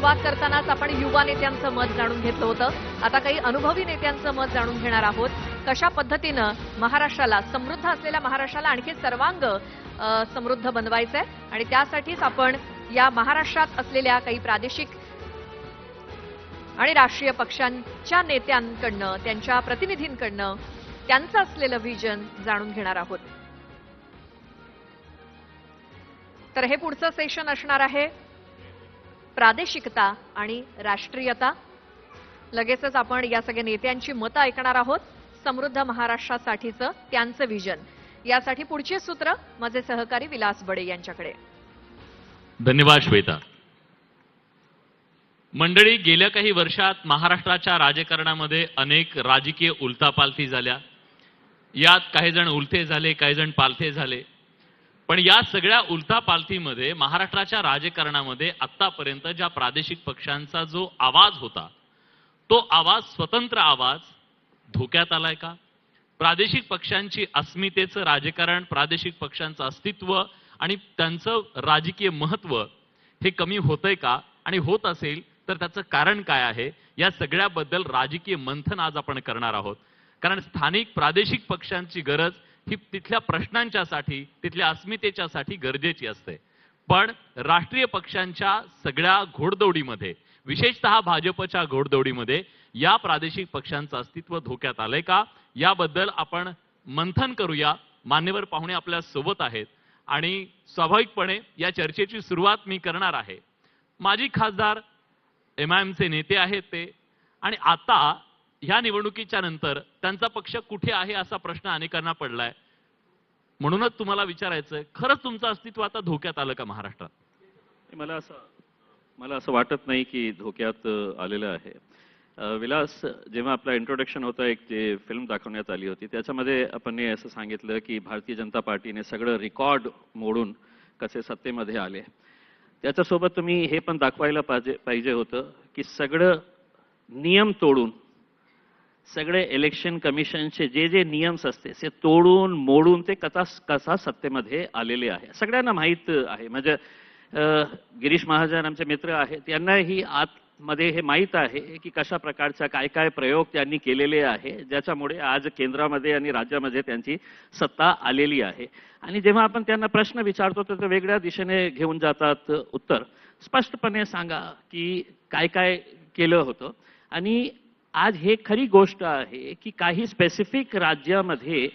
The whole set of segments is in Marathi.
सुरुवात करतानाच आपण युवा नेत्यांचं मत जाणून घेतलं होतं. आता काही अनुभवी नेत्यांचं मत जाणून घेणार आहोत. कशा पद्धतीनं महाराष्ट्राला, समृद्ध असलेल्या महाराष्ट्राला आणखी सर्वांग समृद्ध बनवायचंय आणि त्यासाठीच आपण या महाराष्ट्रात असलेल्या काही प्रादेशिक आणि राष्ट्रीय पक्षांच्या नेत्यांकडनं, त्यांच्या प्रतिनिधींकडनं त्यांचं असलेलं व्हिजन जाणून घेणार आहोत. तर हे पुढचं सेशन असणार आहे प्रादेशिकता आणि राष्ट्रीयता. लगेचच आपण या सगळ्या नेत्यांची मतं ऐकणार आहोत. समृद्ध महाराष्ट्रासाठीचं त्यांचं व्हिजन. यासाठी पुढची सूत्र माझे सहकारी विलास बडे यांच्याकडे. धन्यवाद श्वेता. मंडळी, गेल्या काही वर्षात महाराष्ट्राच्या राजकारणामध्ये अनेक राजकीय उलथापालथी झाल्या. यात काही जण उलथे झाले, काही जण पालथे झाले. पण या सगळ्या उलथापालथीमध्ये महाराष्ट्राच्या राजकारणामध्ये आतापर्यंत ज्या प्रादेशिक पक्षांचा जो आवाज होता, तो आवाज, स्वतंत्र आवाज धोक्यात आलाय का? प्रादेशिक पक्षांची अस्मितेचं राजकारण, प्रादेशिक पक्षांचं अस्तित्व आणि त्यांचं राजकीय महत्त्व हे कमी होतंय का? आणि होत असेल तर त्याचं कारण काय आहे? या सगळ्याबद्दल राजकीय मंथन आज आपण करणार आहोत. कारण स्थानिक प्रादेशिक पक्षांची गरज ही तिथल्या प्रश्नांच्यासाठी, तिथल्या अस्मितेच्यासाठी गरजेची असते. पण राष्ट्रीय पक्षांच्या सगळ्या घोडदौडीमध्ये, विशेषतः भाजपच्या घोडदौडीमध्ये या प्रादेशिक पक्षांचं अस्तित्व धोक्यात आलंय का? याबद्दल आपण मंथन करूया. मान्यवर पाहुणे आपल्या सोबत आहेत आणि स्वाभाविकपणे या चर्चेची सुरुवात मी करणार आहे. माजी खासदार MIMचे नेते आहेत ते, आणि आता ह्या निवडणुकीच्या नंतर त्यांचा पक्ष कुठे आहे असा प्रश्न अनेकांना पडलाय. म्हणूनच तुम्हाला विचारायचं, खरंच तुमचं अस्तित्व आता धोक्यात आलं का महाराष्ट्रात? मला असं वाटत नाही की धोक्यात आलेलं आहे. विलास, जेव्हा आपला इंट्रोडक्शन होता, एक जे फिल्म दाखवण्यात आली होती त्याच्यामध्ये आपण असं सांगितलं की भारतीय जनता पार्टीने सगळं रेकॉर्ड मोडून कसे सत्तेमध्ये आले. त्याच्यासोबत तुम्ही हे पण दाखवायला पाहिजे होतं की सगळं नियम तोडून, सगळे इलेक्शन कमिशनचे जे जे नियम्स असते ते तोडून मोडून ते कसा सत्तेमध्ये आलेले आहे. सगळ्यांना माहीत आहे. म्हणजे गिरीश महाजन आमचे मित्र आहेत, त्यांनाही आतमध्ये हे माहीत आहे की कशा प्रकारचा काय काय प्रयोग त्यांनी केलेले आहे, ज्याच्यामुळे आज केंद्रामध्ये आणि राज्यामध्ये त्यांची सत्ता आलेली आहे. आणि जेव्हा आपण त्यांना प्रश्न विचारतो तर ते वेगळ्या दिशेने घेऊन जातात उत्तर. स्पष्टपणे सांगा की काय काय केलं होतं. आणि आज हे खरी गोष्ट आहे की काही स्पेसिफिक राज्यामध्ये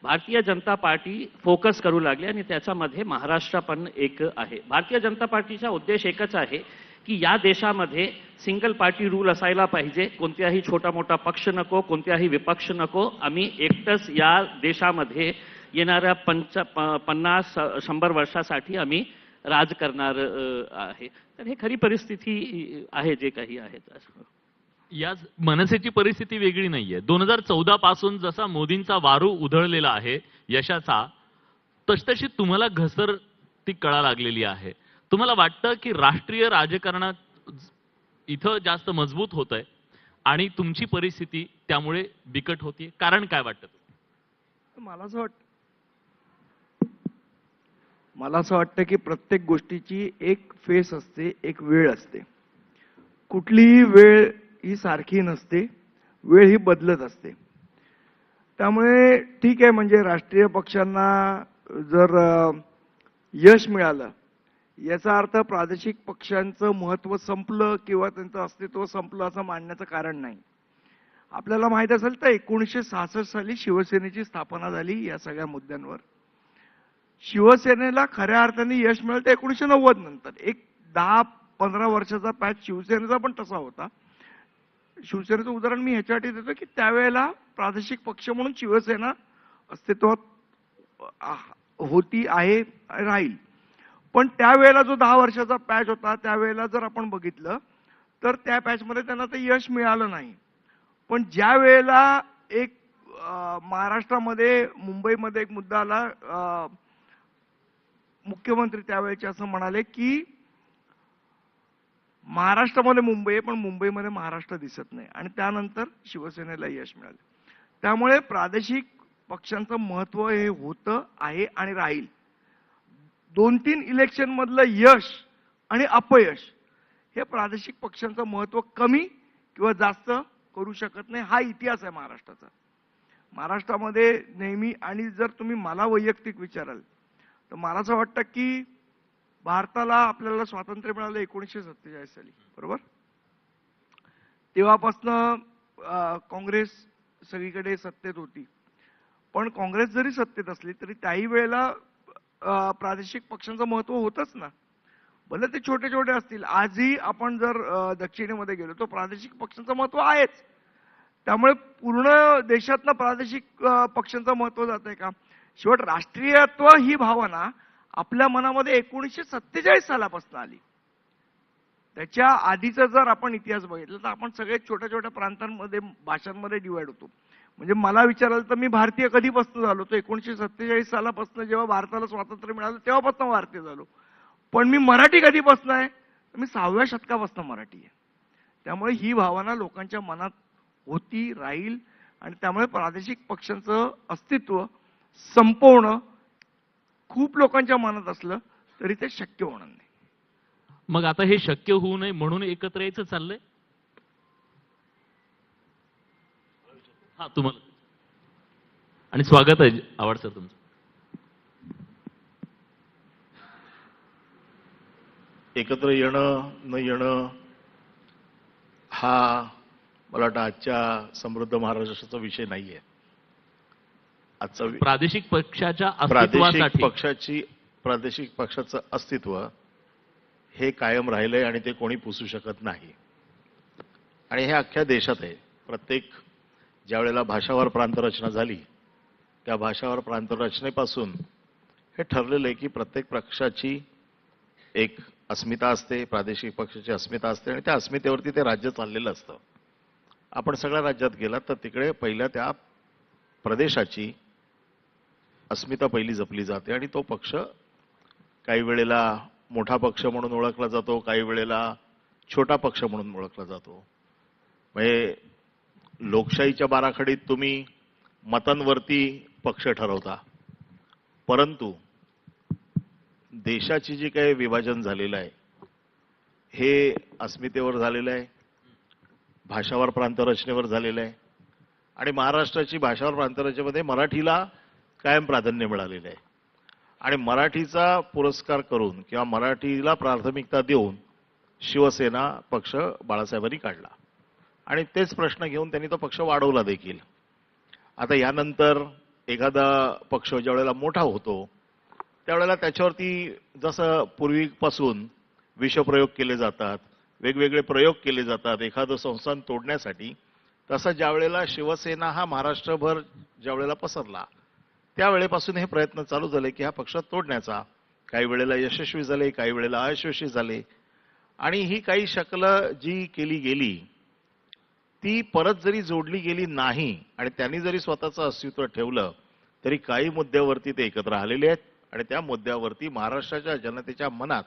भारतीय जनता पार्टी फोकस करू लागली आणि त्याच्यामध्ये महाराष्ट्र पण एक आहे. भारतीय जनता पार्टीचा उद्देश एकच आहे की या देशामध्ये सिंगल पार्टी रूल असायला पाहिजे. कोणत्याही छोटा मोठा पक्ष नको, कोणत्याही विपक्ष नको. आम्ही एकटंच या देशामध्ये येणाऱ्या 50-100 वर्षासाठी आम्ही राज करणार आहे. तर हे खरी परिस्थिती आहे जे काही आहे. या मनसेची परिस्थिती वेगळी नाहीये. 2014 पासून जसा मोदींचा वारू उधळलेला आहे यशाचा, तसतशी तुम्हाला घसरती कळा लागलेली आहे. तुम्हाला वाटतं की राष्ट्रीय राजकारणात इथं जास्त मजबूत होतंय आणि तुमची परिस्थिती त्यामुळे बिकट होतीये? कारण काय वाटतं? मला असं वाटतं की प्रत्येक गोष्टीची एक फेस असते, एक वेळ असते. कुठलीही वेळ ही सारखी नसते, वेळ ही बदलत असते. त्यामुळे ठीक आहे, म्हणजे राष्ट्रीय पक्षांना जर यश मिळालं याचा अर्थ प्रादेशिक पक्षांचं महत्त्व संपलं किंवा त्यांचं अस्तित्व संपलं असं मानण्याचं कारण नाही. आपल्याला माहित असेल तर 1966 साली शिवसेनेची स्थापना झाली. या सगळ्या मुद्द्यांवर शिवसेनेला खऱ्या अर्थाने यश मिळालं ते 1990 नंतर. एक 10-15 वर्षाचा पॅच शिवसेनेचा पण तसा होता. शिवसेनेचं उदाहरण मी ह्याच्यासाठी देतो की त्यावेळेला प्रादेशिक पक्ष म्हणून शिवसेना अस्तित्वात होती, आहे, राहील. पण त्यावेळेला जो 10 वर्षाचा पॅच होता, त्यावेळेला जर आपण बघितलं तर त्या पॅचमध्ये त्यांना ते यश मिळालं नाही. पण ज्या वेळेला एक महाराष्ट्रामध्ये, मुंबईमध्ये एक मुद्दा आला, मुख्यमंत्री त्यावेळेचे असं म्हणाले की महाराष्ट्रामध्ये मुंबई आहे पण मुंबईमध्ये महाराष्ट्र दिसत नाही, आणि त्यानंतर शिवसेनेला यश मिळालं. त्यामुळे प्रादेशिक पक्षांचं महत्त्व हे होतं, आहे आणि राहील. 2-3 इलेक्शन मधलं यश आणि अपयश हे प्रादेशिक पक्षांचं महत्त्व कमी किंवा जास्त करू शकत नाही. हा इतिहास आहे महाराष्ट्राचा. महाराष्ट्रामध्ये नेहमी, आणि जर तुम्ही मला वैयक्तिक विचाराल तर मला असं वाटतं की भारताला आपल्याला स्वातंत्र्य मिळालं 1947 साली, बरोबर. तेव्हापासनं काँग्रेस सगळीकडे सत्तेत होती. पण काँग्रेस जरी सत्तेत असली तरी त्याही वेळेला प्रादेशिक पक्षांचं महत्त्व होतच ना. भले ते छोटे छोटे असतील. आजही आपण जर दक्षिणेमध्ये गेलो तर प्रादेशिक पक्षांचं महत्त्व आहेच. त्यामुळे पूर्ण देशातनं प्रादेशिक पक्षांचं महत्त्व जात आहे का? शेवट राष्ट्रीयत्व ही भावना आपल्या मनामध्ये 1947 सालापासून आली. त्याच्या आधीचा जर आपण इतिहास बघितला तर आपण सगळे छोट्या छोट्या प्रांतांमध्ये, भाषांमध्ये डिवाइड होतो. म्हणजे मला विचाराल तर मी भारतीय कधीपासून झालो? तर 1947 सालापासून, जेव्हा भारताला स्वातंत्र्य मिळालं तेव्हापासून भारतीय झालो. पण मी मराठी कधीपासून आहे? तर मी 6व्या शतकापासून मराठी आहे. त्यामुळे ही भावना लोकांच्या मनात होती, राहील. आणि त्यामुळे प्रादेशिक पक्षांचं अस्तित्व संपवणं खूप लोकांच्या मनात असलं तरी ते शक्य होणार नाही. मग आता हे शक्य होऊ नये म्हणून एकत्र यायचं चाललंय? हा, तुम्हाला आणि स्वागत आहे आवाड सर तुमचं. एकत्र येणं न येणं हा मला वाटतं आजच्या समृद्ध महाराष्ट्राचा विषय नाहीये. आजचा प्रादेशिक पक्षाच्या अस्तित्वासाठी प्रादेशिक पक्षाचं अस्तित्व हे कायम राहिलंय आणि ते कोणी पुसू शकत नाही. आणि हे अख्ख्या देशात आहे. प्रत्येक ज्या वेळेला भाषावार प्रांतरचना झाली त्या भाषावार प्रांतरचनेपासून हे ठरलेलं आहे की प्रत्येक पक्षाची एक अस्मिता असते, प्रादेशिक पक्षाची अस्मिता असते आणि त्या अस्मितेवरती ते राज्य चाललेलं असतं. आपण सगळ्या राज्यात गेलात तर तिकडे पहिल्या त्या प्रदेशाची अस्मिता पहिली जपली जाते आणि तो पक्ष काही वेळेला मोठा पक्ष म्हणून ओळखला जातो, काही वेळेला छोटा पक्ष म्हणून ओळखला जातो. म्हणजे लोकशाहीच्या बाराखडीत तुम्ही मतांवरती पक्ष ठरवता, परंतु देशाची जी काही विभाजन झालेलं आहे हे अस्मितेवर झालेलं आहे, भाषावार प्रांतरचनेवर झालेलं आहे. आणि महाराष्ट्राची भाषावार प्रांतरचनेमध्ये मराठीला कायम प्राधान्य मिळालेलं आहे. आणि मराठीचा पुरस्कार करून किंवा मराठीला प्राथमिकता देऊन शिवसेना पक्ष बाळासाहेबांनी काढला आणि तेच प्रश्न घेऊन त्यांनी तो पक्ष वाढवला देखील. आता यानंतर एखादा पक्ष ज्या वेळेला मोठा होतो त्यावेळेला त्याच्यावरती जसं पूर्वीपासून विषप्रयोग केले जातात, वेगवेगळे प्रयोग केले जातात एखादं संस्थान तोडण्यासाठी, तसा ज्या वेळेला शिवसेना हा महाराष्ट्रभर ज्या वेळेला पसरला त्यावेळेपासून हे प्रयत्न चालू झाले की हा पक्ष तोडण्याचा. काही वेळेला यशस्वी झाले, काही वेळेला अयशस्वी झाले. आणि ही काही शक्ल जी केली गेली ती परत जरी जोडली गेली नाही आणि त्यांनी जरी स्वतःचं अस्तित्व ठेवलं तरी काही मुद्द्यावरती ते एकत्र आलेले आहेत. आणि त्या मुद्द्यावरती महाराष्ट्राच्या जनतेच्या मनात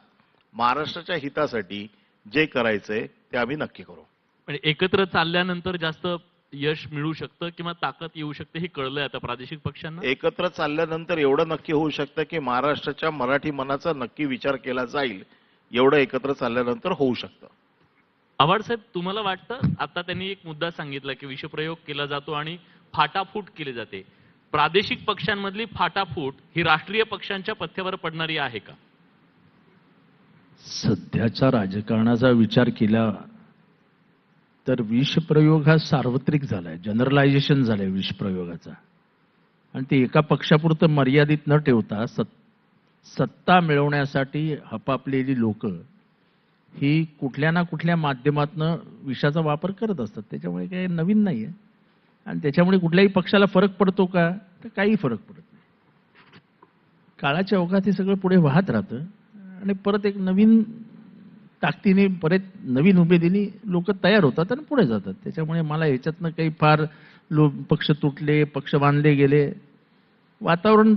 महाराष्ट्राच्या हितासाठी जे करायचंय ते आम्ही नक्की करू. पण एकत्र चालल्यानंतर जास्त यश मिळू शकतं किंवा ताकद येऊ शकते हे कळलंय आता प्रादेशिक पक्षांना. एकत्र चालल्यानंतर एवढं नक्की होऊ शकतं की महाराष्ट्राच्या मराठी मनाचा नक्की विचार केला जाईल, एवढं एकत्र चालल्यानंतर होऊ शकतं. आव्हाड साहेब, तुम्हाला वाटतं आता त्यांनी एक मुद्दा सांगितला की विषप्रयोग केला जातो आणि फाटाफूट केली जाते, प्रादेशिक पक्षांमधली फाटाफूट ही राष्ट्रीय पक्षांच्या पथ्यावर पडणारी आहे का? सध्याच्या राजकारणाचा विचार केला तर विषप्रयोग हा सार्वत्रिक झालाय, जनरलायझेशन झालंय विषप्रयोगाचा. आणि ते एका पक्षापुरतं मर्यादित न ठेवता सत्ता मिळवण्यासाठी हपापलेली लोक ही कुठल्या ना कुठल्या माध्यमातनं विषाचा वापर करत असतात. त्याच्यामुळे काही नवीन नाहीये. आणि त्याच्यामुळे कुठल्याही पक्षाला फरक पडतो का? तर काही फरक पडत नाही. काळाच्या ओघात हे सगळं पुढे वाहत राहतं आणि परत एक नवीन ताकदीने, परत नवीन उमेदीने लोक तयार होतात आणि पुढे जातात. त्याच्यामुळे मला ह्याच्यातनं काही फार पक्ष तुटले, पक्ष बांधले गेले, वातावरण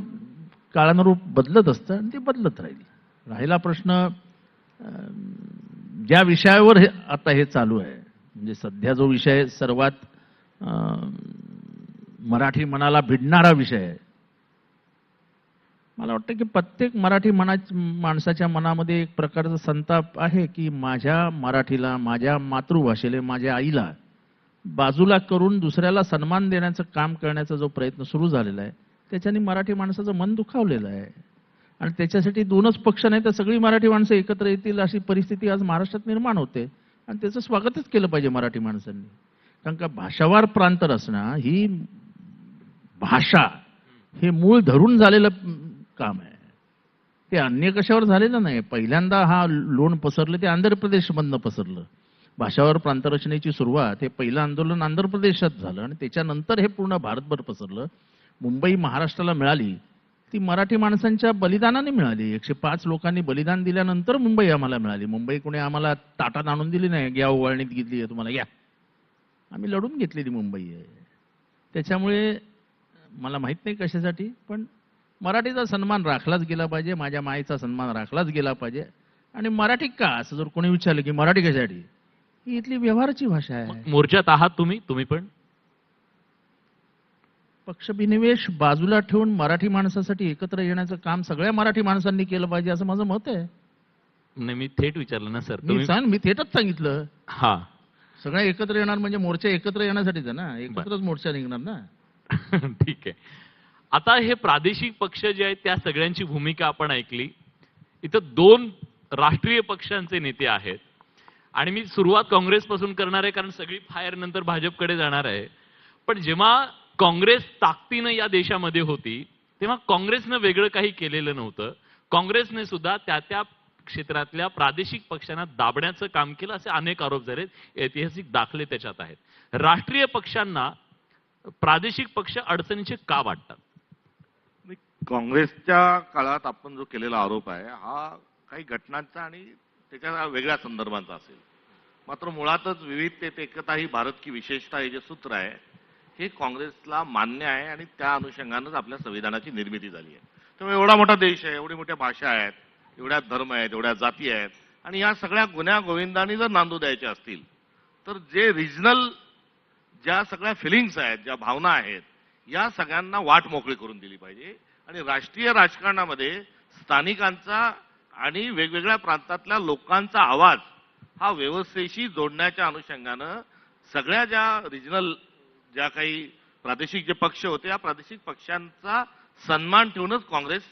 काळानुरूप बदलत असतं आणि ते बदलत राहील. राहिला प्रश्न ज्या विषयावर आता हे चालू आहे, म्हणजे सध्या जो विषय सर्वात मराठी मनाला भिडणारा विषय आहे मला वाटतं की प्रत्येक मराठी माणसाच्या मनामध्ये एक प्रकारचा संताप आहे की माझ्या मराठीला, माझ्या मातृभाषेला, माझ्या आईला बाजूला करून दुसऱ्याला सन्मान देण्याचं काम करण्याचा जो प्रयत्न सुरू झालेला आहे त्याच्याने मराठी माणसाचं मन दुखावलेलं आहे. आणि त्याच्यासाठी दोनच पक्ष नाही तर सगळी मराठी माणसं एकत्र येतील अशी परिस्थिती आज महाराष्ट्रात निर्माण होते आणि त्याचं स्वागतच केलं पाहिजे मराठी माणसांनी. कारण का भाषावार प्रांतर असणं ही भाषा हे मूळ धरून झालेलं काम आहे. ते अन्य कशावर झालेलं नाही. पहिल्यांदा हा लोण पसरलं ते आंध्र प्रदेशमधनं पसरलं. भाषावर प्रांतरचनेची सुरुवात हे पहिलं आंदोलन आंध्र प्रदेशात झालं आणि त्याच्यानंतर हे पूर्ण भारतभर पसरलं. मुंबई महाराष्ट्राला मिळाली ती मराठी माणसांच्या बलिदानाने मिळाली. 105 लोकांनी बलिदान दिल्यानंतर मुंबई आम्हाला मिळाली. मुंबई कोणी आम्हाला ताटात आणून दिली नाही, घ्या उवाळणीत घेतली आहे तुम्हाला घ्या. आम्ही लढून घेतलेली मुंबई आहे. त्याच्यामुळे मला माहित नाही कशासाठी पण मराठीचा सन्मान राखलाच गेला पाहिजे, माझ्या मायेचा सन्मान राखलाच गेला पाहिजे. आणि मराठी का असं जर कोणी विचारलं की मराठी कशासाठी, ही इथली व्यवहाराची भाषा आहे. मोर्चात आहात तुम्ही पण? पक्षभिनिवेश बाजूला ठेवून मराठी माणसासाठी एकत्र येण्याचं काम सगळ्या मराठी माणसांनी केलं पाहिजे असं माझं मत आहे. नाही, मी थेट विचारलं ना सर. मी थेटच सांगितलं. हा, सगळ्या एकत्र येणार म्हणजे मोर्चा एकत्र येण्यासाठीच आहे ना, एकत्रच मोर्चा निघणार ना. ठीक आहे. आता हे प्रादेशिक पक्ष जे आहेत त्या सगळ्यांची भूमिका आपण ऐकली. इथं 2 राष्ट्रीय पक्षांचे नेते आहेत आणि मी सुरुवात काँग्रेसपासून करणार आहे कारण सगळी फायर नंतर भाजपकडे जाणार आहे. पण जेव्हा काँग्रेस ताकदीनं या देशामध्ये होती तेव्हा काँग्रेसनं वेगळं काही केलेलं नव्हतं. काँग्रेसने सुद्धा त्या क्षेत्रातल्या प्रादेशिक पक्षांना दाबण्याचं काम केलं असे अनेक आरोप झाले. ऐतिहासिक दाखले त्याच्यात आहेत. राष्ट्रीय पक्षांना प्रादेशिक पक्ष अडचणीचे का वाटतात? काँग्रेसच्या काळात आपण जो केलेला आरोप आहे हा काही घटनांचा आणि त्याच्या वेगळ्या संदर्भांचा असेल. मात्र मुळातच विविधतेत एकता ही भारत की विशेषता हे जे सूत्र आहे हे काँग्रेसला मान्य आहे आणि त्या अनुषंगानंच आपल्या संविधानाची निर्मिती झाली आहे. त्यामुळे एवढा मोठा देश आहे, एवढी मोठ्या भाषा आहेत, एवढ्या धर्म आहेत, एवढ्या जाती आहेत आणि या सगळ्या गुन्ह्या गोविंदांनी जर नांदू द्यायचे असतील तर जे रिजनल ज्या सगळ्या फिलिंग्स आहेत, ज्या भावना आहेत, या सगळ्यांना वाट मोकळी करून दिली पाहिजे. आणि राष्ट्रीय राजकारणामध्ये स्थानिकांचा आणि वेगवेगळ्या प्रांतातल्या लोकांचा आवाज हा व्यवस्थेशी जोडण्याच्या अनुषंगानं सगळ्या ज्या रिजनल ज्या काही प्रादेशिक जे पक्ष होते या प्रादेशिक पक्षांचा सन्मान ठेवूनच काँग्रेस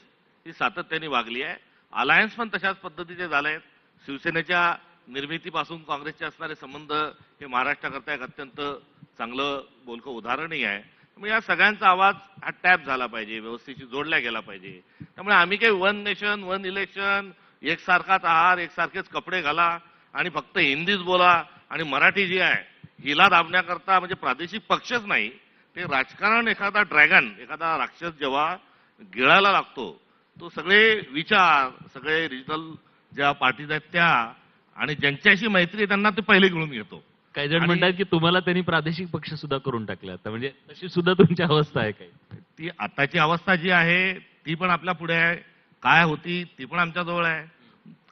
ही सातत्याने वागली आहे. अलायन्स पण तशाच पद्धतीचे झाले आहेत. शिवसेनेच्या निर्मितीपासून काँग्रेसचे असणारे संबंध हे महाराष्ट्राकरता एक अत्यंत चांगलं बोलकं उदाहरणही आहे. त्यामुळे या सगळ्यांचा आवाज हा टॅप झाला पाहिजे, व्यवस्थेशी जोडला गेला पाहिजे. त्यामुळे आम्ही काही 1 नेशन 1 इलेक्शन, एकसारखाच आहार, एकसारखेच कपडे घाला आणि फक्त हिंदीच बोला आणि मराठी जी आहे हिला दाबण्याकरता म्हणजे प्रादेशिक पक्षच नाही, ते राजकारण एखादा ड्रॅगन, एखादा राक्षस जेव्हा गिळायला लागतो तो सगळे विचार, सगळे रिजनल ज्या पार्टीज आहेत त्या आणि ज्यांच्याशी मैत्री आहे त्यांना ते पहिले गिळून घेतो. काही जण म्हणतात की तुम्हाला त्यांनी प्रादेशिक पक्ष सुद्धा करून टाकले. आता म्हणजे तशी सुद्धा तुमची अवस्था आहे काही? ती आताची अवस्था जी आहे ती पण आपल्या पुढे आहे, काय होती ती पण आमच्या जवळ आहे.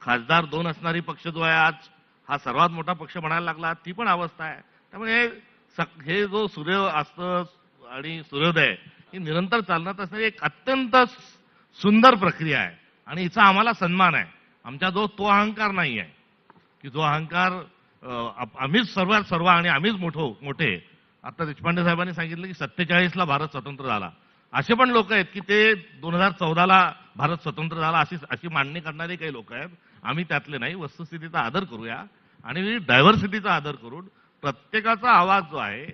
खासदार 2 असणारी पक्ष जो आहे आज हा सर्वात मोठा पक्ष म्हणायला लागला ती पण अवस्था आहे. त्यामुळे हे जो सूर्य अस्त आणि सूर्योदय ही निरंतर चालणार असणारी एक अत्यंत सुंदर प्रक्रिया आहे आणि हिचा आम्हाला सन्मान आहे. आमच्या तो अहंकार नाही आहे की जो अहंकार आम्हीच सर्व आणि आम्हीच मोठे. आता देशपांडे साहेबांनी सांगितलं की 47ला भारत स्वतंत्र झाला. असे पण लोक आहेत की ते 2014ला भारत स्वतंत्र झाला अशी मांडणी करणारे काही लोक आहेत. आम्ही त्यातले नाही. वस्तुस्थितीचा आदर करूया आणि डायव्हर्सिटीचा आदर करून प्रत्येकाचा आवाज जो आहे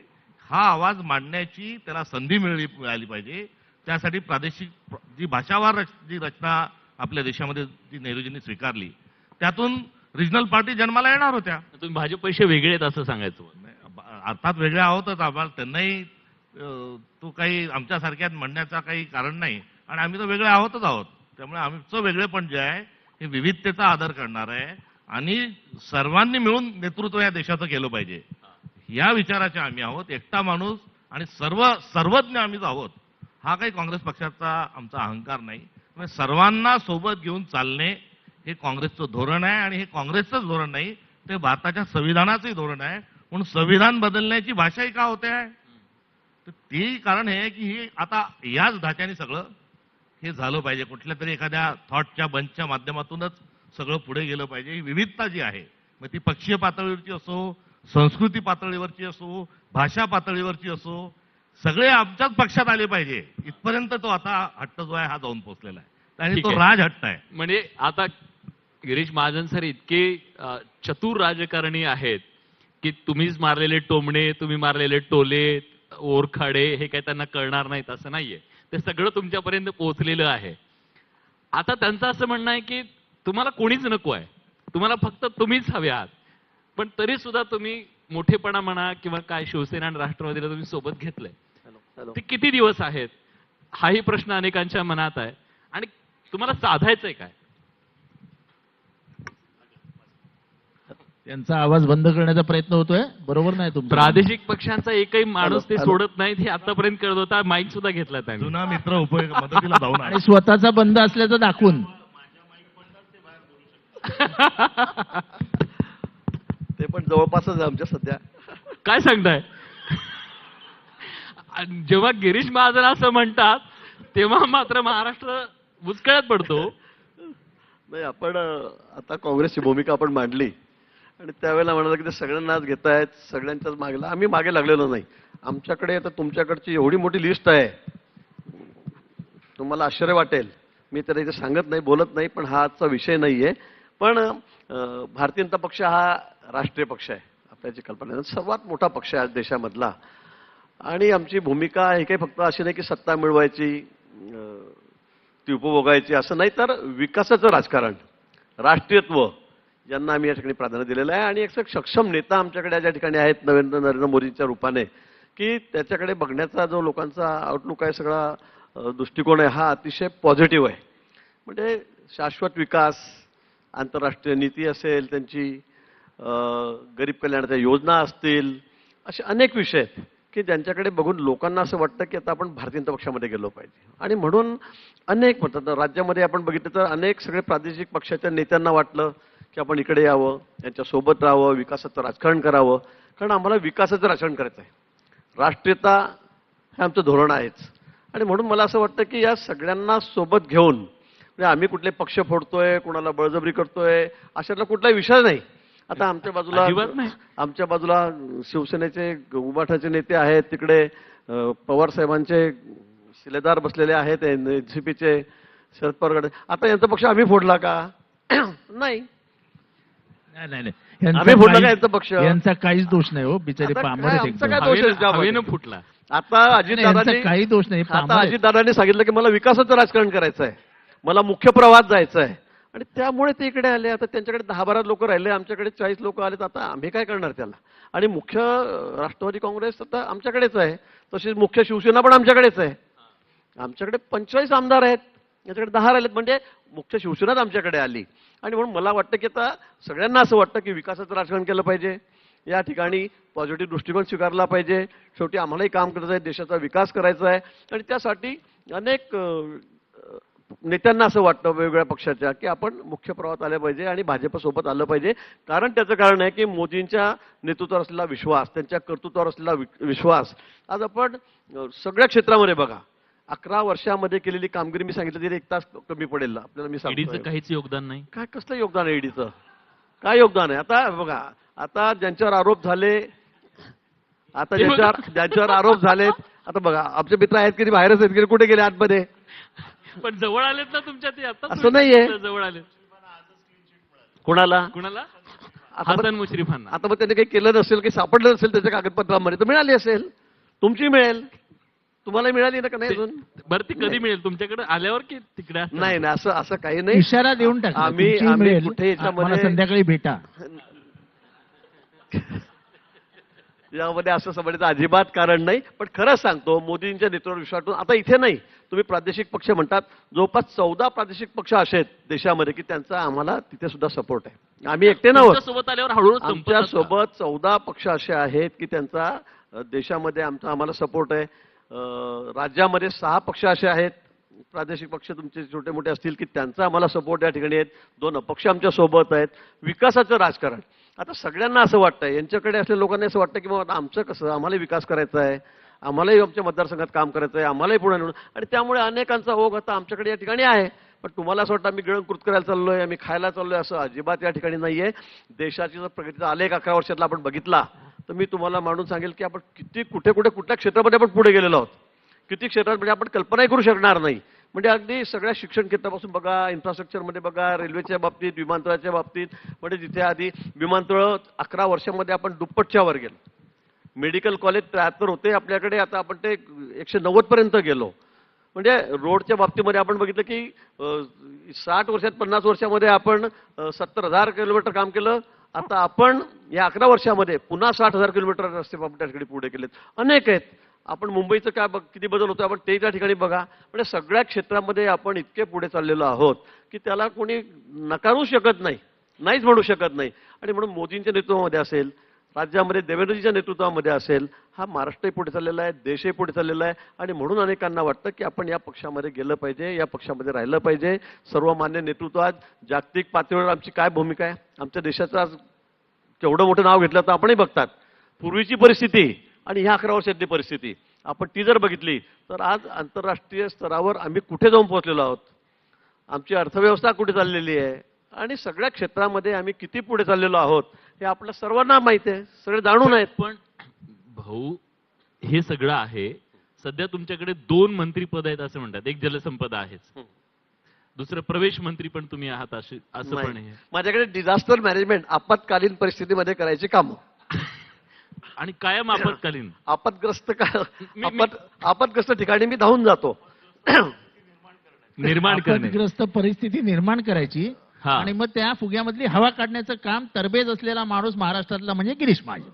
हा आवाज मांडण्याची त्याला संधी मिळाली पाहिजे. त्यासाठी प्रादेशिक जी भाषावार जी रचना आपल्या देशामध्ये जी नेहरूजींनी स्वीकारली त्यातून रिजनल पार्टी जन्माला येणार होत्या. तुम्ही भाजप पैसे वेगळे आहेत असं सांगायचं? अर्थात वेगळे आहोतच. आम्हाला त्यांनाही तो काही आमच्यासारख्यात म्हणण्याचा काही कारण नाही आणि आम्ही तर वेगळे आहोतच आहोत. त्यामुळे आमचं वेगळेपण जे आहे हे विविधतेचा आदर करणार आहे आणि सर्वांनी मिळून नेतृत्व या देशाचं केलं पाहिजे या विचाराचे आम्ही आहोत. एकटा माणूस आणि सर्वज्ञ आम्हीच आहोत हा काही काँग्रेस पक्षाचा आमचा अहंकार नाही. सर्वांना सोबत घेऊन चालणे हे काँग्रेसचं धोरण आहे आणि हे काँग्रेसचंच धोरण नाही, ते भारताच्या संविधानाचंही धोरण आहे. म्हणून संविधान बदलण्याची भाषाही का होते आहे तर ती कारण हे की ही आता याच ढाच्याने सगळं हे झालं पाहिजे. कुठल्या तरी एखाद्या थॉटच्या बंचच्या माध्यमातूनच सगळं पुढे गेलं पाहिजे. ही विविधता जी आहे, मग ती पक्षीय पातळीवरची असो, संस्कृती पातळीवरची असो, भाषा पातळीवरची असो, सगळे आमच्याच पक्षात आले पाहिजे. इथपर्यंत तो आता हट्ट जो आहे हा जाऊन पोहोचलेला आहे आणि ठीक तो आहे. राज हट्ट आहे. म्हणजे आता गिरीश महाजन सर इतके चतुर राजकारणी आहेत की तुम्हीच मारलेले टोमणे, तुम्ही मारलेले टोले, ओरखाडे हे काही त्यांना कळणार नाहीत असं नाहीये. ते सगळं तुमच्यापर्यंत पोहोचलेलं आहे. आता त्यांचं असं म्हणणं आहे की तुम्हाला कोणीच नको आहे, तुम्हाला फक्त तुम्हीच हवे आहात. पण तरी सुद्धा तुम्ही मोठेपणा म्हणा किंवा काय शिवसेना आणि राष्ट्रवादीला तुम्ही सोबत घेतलंय, ते किती दिवस आहेत हाही प्रश्न अनेकांच्या मनात आहे. आणि तुम्हाला साधायचंय काय? त्यांचा आवाज बंद करण्याचा प्रयत्न होतोय, बरोबर नाही तुमचं? प्रादेशिक पक्षांचा एकही माणूस ते सोडत नाहीत हे आतापर्यंत कळत होता. माईक सुद्धा घेतला त्यांनी. जुना मित्र उपयोग मदतीला जाऊन आणि स्वतःचा बंद असल्याचं दाखवून ते पण जवळपासच आहे आमच्या सध्या. काय सांगताय? आणि जेव्हा गिरीश महाजन असं म्हणतात तेव्हा मात्र महाराष्ट्र बुचकळ्यात पडतो. नाही, आपण आता काँग्रेसची भूमिका आपण मांडली आणि त्यावेळेला म्हणाला की ते सगळ्यांनाच घेत आहेत, सगळ्यांच्याच मागेला. आम्ही मागे लागलेलो नाही. आमच्याकडे आता तुमच्याकडची एवढी मोठी लिस्ट आहे, तुम्हाला आश्चर्य वाटेल. मी तर इथे सांगत नाही, बोलत नाही, पण हा आजचा विषय नाहीये. पण भारतीय जनता पक्ष हा राष्ट्रीय पक्ष आहे. आपल्याची कल्पना आहे, सर्वात मोठा पक्ष आहे आज देशामधला. आणि आमची भूमिका हे काही फक्त अशी नाही की सत्ता मिळवायची, ती उपभोगायची असं नाही, तर विकासाचं राजकारण, राष्ट्रीयत्व यांना आम्ही या ठिकाणी प्राधान्य दिलेलं आहे. आणि एक सक्षम नेता आमच्याकडे या ठिकाणी आहेत नरेंद्र मोदींच्या रूपाने, की त्याच्याकडे बघण्याचा जो लोकांचा आउटलुक आहे, सगळा दृष्टिकोन आहे, हा अतिशय पॉझिटिव्ह आहे. म्हणजे शाश्वत विकास, आंतरराष्ट्रीय नीती असेल त्यांची, गरीब कल्याणाच्या योजना असतील, असे अनेक विषय आहेत की ज्यांच्याकडे बघून लोकांना असं वाटतं की आता आपण भारतीय जनता पक्षामध्ये गेलो पाहिजे. आणि म्हणून अनेक म्हणतात, राज्यामध्ये आपण बघितलं तर अनेक सगळे प्रादेशिक पक्षाच्या नेत्यांना वाटलं की आपण इकडे यावं, यांच्यासोबत राहावं, विकासाचं राजकारण करावं. कारण आम्हाला विकासाचं राजकारण करायचं आहे. राष्ट्रीयता हे आमचं धोरण आहेच. आणि म्हणून मला असं वाटतं की या सगळ्यांना सोबत घेऊन, म्हणजे आम्ही कुठले पक्ष फोडतोय, कुणाला बळजबरी करतोय, अशातला कुठलाही विषय नाही. आता आमच्या बाजूला शिवसेनेचे उबाठाचे नेते आहेत, तिकडे पवार साहेबांचे शिलेदार बसलेले आहेत, एनसीपीचे शरद पवार. आता यांचा पक्ष आम्ही फोडला का? नाही. आम्ही फोडला का यांचा पक्ष? यांचा काहीच दोष नाही हो, बिचारे पामरच एकदम. काय दोष आहे? हवेनं फुटला. आता अजितदादांनी काही दोष नाही, आता अजितदादांनी सांगितलं की मला विकासाचं राजकारण करायचं आहे, मला मुख्य प्रवाहात जायचं आहे. आणि त्यामुळे ते इकडे आले. आता त्यांच्याकडे 10-12 लोक राहिले, आमच्याकडे 40 लोक आलेत. आता आम्ही काय करणार त्याला? आणि मुख्य राष्ट्रवादी काँग्रेस आता आमच्याकडेच आहे, तशीच मुख्य शिवसेना पण आमच्याकडेच आहे. आमच्याकडे 45 आमदार आहेत, याच्याकडे 10 राहिलेत, म्हणजे मुख्य शिवसेनाच आमच्याकडे आली. आणि म्हणून मला वाटतं की आता सगळ्यांना असं वाटतं की विकासाचं राजकारण केलं पाहिजे, या ठिकाणी पॉझिटिव्ह दृष्टिकोन स्वीकारला पाहिजे. शेवटी आम्हालाही काम करायचं आहे, देशाचा विकास करायचा आहे. आणि त्यासाठी अनेक नेत्यांना असं वाटतं वेगवेगळ्या पक्षाच्या की आपण मुख्य प्रवाहात आलं पाहिजे आणि भाजपसोबत आलं पाहिजे. कारण त्याचं कारण आहे की मोदींच्या नेतृत्वावर असलेला विश्वास, त्यांच्या कर्तृत्वावर असलेला विश्वास. आज आपण सगळ्या क्षेत्रामध्ये बघा, 11 वर्षामध्ये केलेली कामगिरी मी सांगितलं तरी 1 तास कमी पडेल आपल्याला. मी सांगतो ईडीचं काहीच योगदान नाही. काय कसलं योगदान आहे ईडीचं? काय योगदान आहे? आता बघा, आता ज्यांच्यावर आरोप झाले, आता ज्यांच्यावर आरोप झालेत, आता बघा आमचे मित्र आहेत की बाहेरच आहेत की कुठे गेले आतमध्ये? पण जवळ आलेत ना तुमच्या ते आता? असं नाहीये. जवळ आलेत. कुणाला? हसन मुश्रीफांना. आता मग त्यांनी काही केलं नसेल, काही सापडलं नसेल त्याच्या कागदपत्रामध्ये, तर मिळाली असेल. तुमची मिळेल, तुम्हाला मिळाली ना का नाही अजून? बरं, ती कधी मिळेल? तुमच्याकडे आल्यावर की तिकडे? नाही नाही, असं काही नाही. इशारा देऊन टाका, आम्ही कुठे याच्यामध्ये संध्याकाळी भेटा. यामध्ये असं समजण्याचं अजिबात कारण नाही. पण खरंच सांगतो, मोदींच्या नेतृत्वावर विश्वास. आता इथे नाही, तुम्ही प्रादेशिक पक्ष म्हणतात, जवळपास 14 प्रादेशिक पक्ष असे आहेत देशामध्ये की त्यांचा आम्हाला तिथे सुद्धा सपोर्ट आहे. आम्ही एकटे नव्हतो. सोबत आल्यावर हळूहळू आमच्या सोबत 14 पक्ष असे आहेत की त्यांचा देशामध्ये आम्हाला सपोर्ट आहे. राज्यामध्ये 6 पक्ष असे आहेत, प्रादेशिक पक्ष तुमचे छोटे मोठे असतील की त्यांचा आम्हाला सपोर्ट या ठिकाणी आहेत. 2 अपक्ष आमच्या सोबत आहेत. विकासाचं राजकारण आता सगळ्यांना असं वाटतंय, यांच्याकडे असलेल्या लोकांना असं वाटतं की मग आमचं कसं, आम्हाला विकास करायचा आहे, आम्हालाही आमच्या मतदारसंघात काम करायचं आहे, आम्हालाही पुढे नेऊन, आणि त्यामुळे अनेकांचा ओघ आता आमच्याकडे या ठिकाणी आहे. पण तुम्हाला असं वाटतं आम्ही गिळंकृत करायला चाललोय, आम्ही खायला चाललोय, असं अजिबात या ठिकाणी नाहीये. देशाची जर प्रगतीचा आलेख 11 वर्षातला आपण बघितला तर मी तुम्हाला मांडून सांगेल की आपण किती कुठे कुठल्या क्षेत्रामध्ये आपण पुढे गेलेलो आहोत, किती क्षेत्रात म्हणजे आपण कल्पनाही करू शकणार नाही. म्हणजे अगदी सगळ्या शिक्षण क्षेत्रापासून बघा, इन्फ्रास्ट्रक्चरमध्ये बघा, रेल्वेच्या बाबतीत, विमानतळाच्या बाबतीत, म्हणजे जिथे आधी विमानतळ 11 वर्षामध्ये आपण दुप्पटच्या वर गेलो. मेडिकल कॉलेज 73 होते आपल्याकडे, आता आपण ते 190 पर्यंत गेलो. म्हणजे रोडच्या बाबतीमध्ये आपण बघितलं की 60 वर्षात 50 वर्षामध्ये आपण 70,000 किलोमीटर काम केलं. आता आपण या 11 वर्षामध्ये पुन्हा 60,000 किलोमीटर रस्ते आपण त्या ठिकाणी पुढे केलेत. अनेक आहेत. आपण मुंबईचं काय किती बदल होतो आपण ते त्या ठिकाणी बघा. म्हणजे सगळ्या क्षेत्रामध्ये आपण इतके पुढे चाललेलो आहोत की त्याला कोणी नकारू शकत नाही, नाहीच म्हणू शकत नाही. आणि म्हणून मोदींच्या नेतृत्वामध्ये असेल, राज्यामध्ये देवेंद्रजीच्या नेतृत्वामध्ये असेल, हा महाराष्ट्रही पुढे चाललेला आहे, देशही पुढे चाललेला आहे. आणि म्हणून अनेकांना वाटतं की आपण या पक्षामध्ये गेलं पाहिजे, या पक्षामध्ये राहिलं पाहिजे. सर्वमान्य नेतृत्वात जागतिक पातळीवर आमची काय भूमिका आहे, आमच्या देशाचं आज केवढं मोठं नाव घेतलं तर आपणही बघतात. पूर्वीची परिस्थिती आणि ह्या 11 वर्षातली परिस्थिती आपण ती जर बघितली तर आज आंतरराष्ट्रीय स्तरावर आम्ही कुठे जाऊन पोहोचलेलो आहोत, आमची अर्थव्यवस्था कुठे चाललेली आहे, आणि सगळ्या क्षेत्रामध्ये आम्ही किती पुढे चाललेलो आहोत हे आपल्या सर्वांना माहिती आहे, सगळे जाणून आहेत. पण भाऊ, हे सगळं आहे. सध्या तुमच्याकडे 2 मंत्रीपद आहेत असं म्हणतात. एक जलसंपदा आहेच, दुसरं प्रवेश मंत्री पण तुम्ही आहात असं पण आहे. माझ्याकडे डिझास्टर मॅनेजमेंट, आपत्कालीन परिस्थितीमध्ये करायची कामं आणि कायम आपत्कालीन आपत्ग्रस्त ठिकाणी मी धावून जातो. निर्माण करणे, आपत्ग्रस्त परिस्थिती निर्माण करायची हा. आणि मग त्या फुग्यामधली हवा काढण्याचं काम तरबेज असलेला माणूस महाराष्ट्रातला म्हणजे गिरीश महाजन.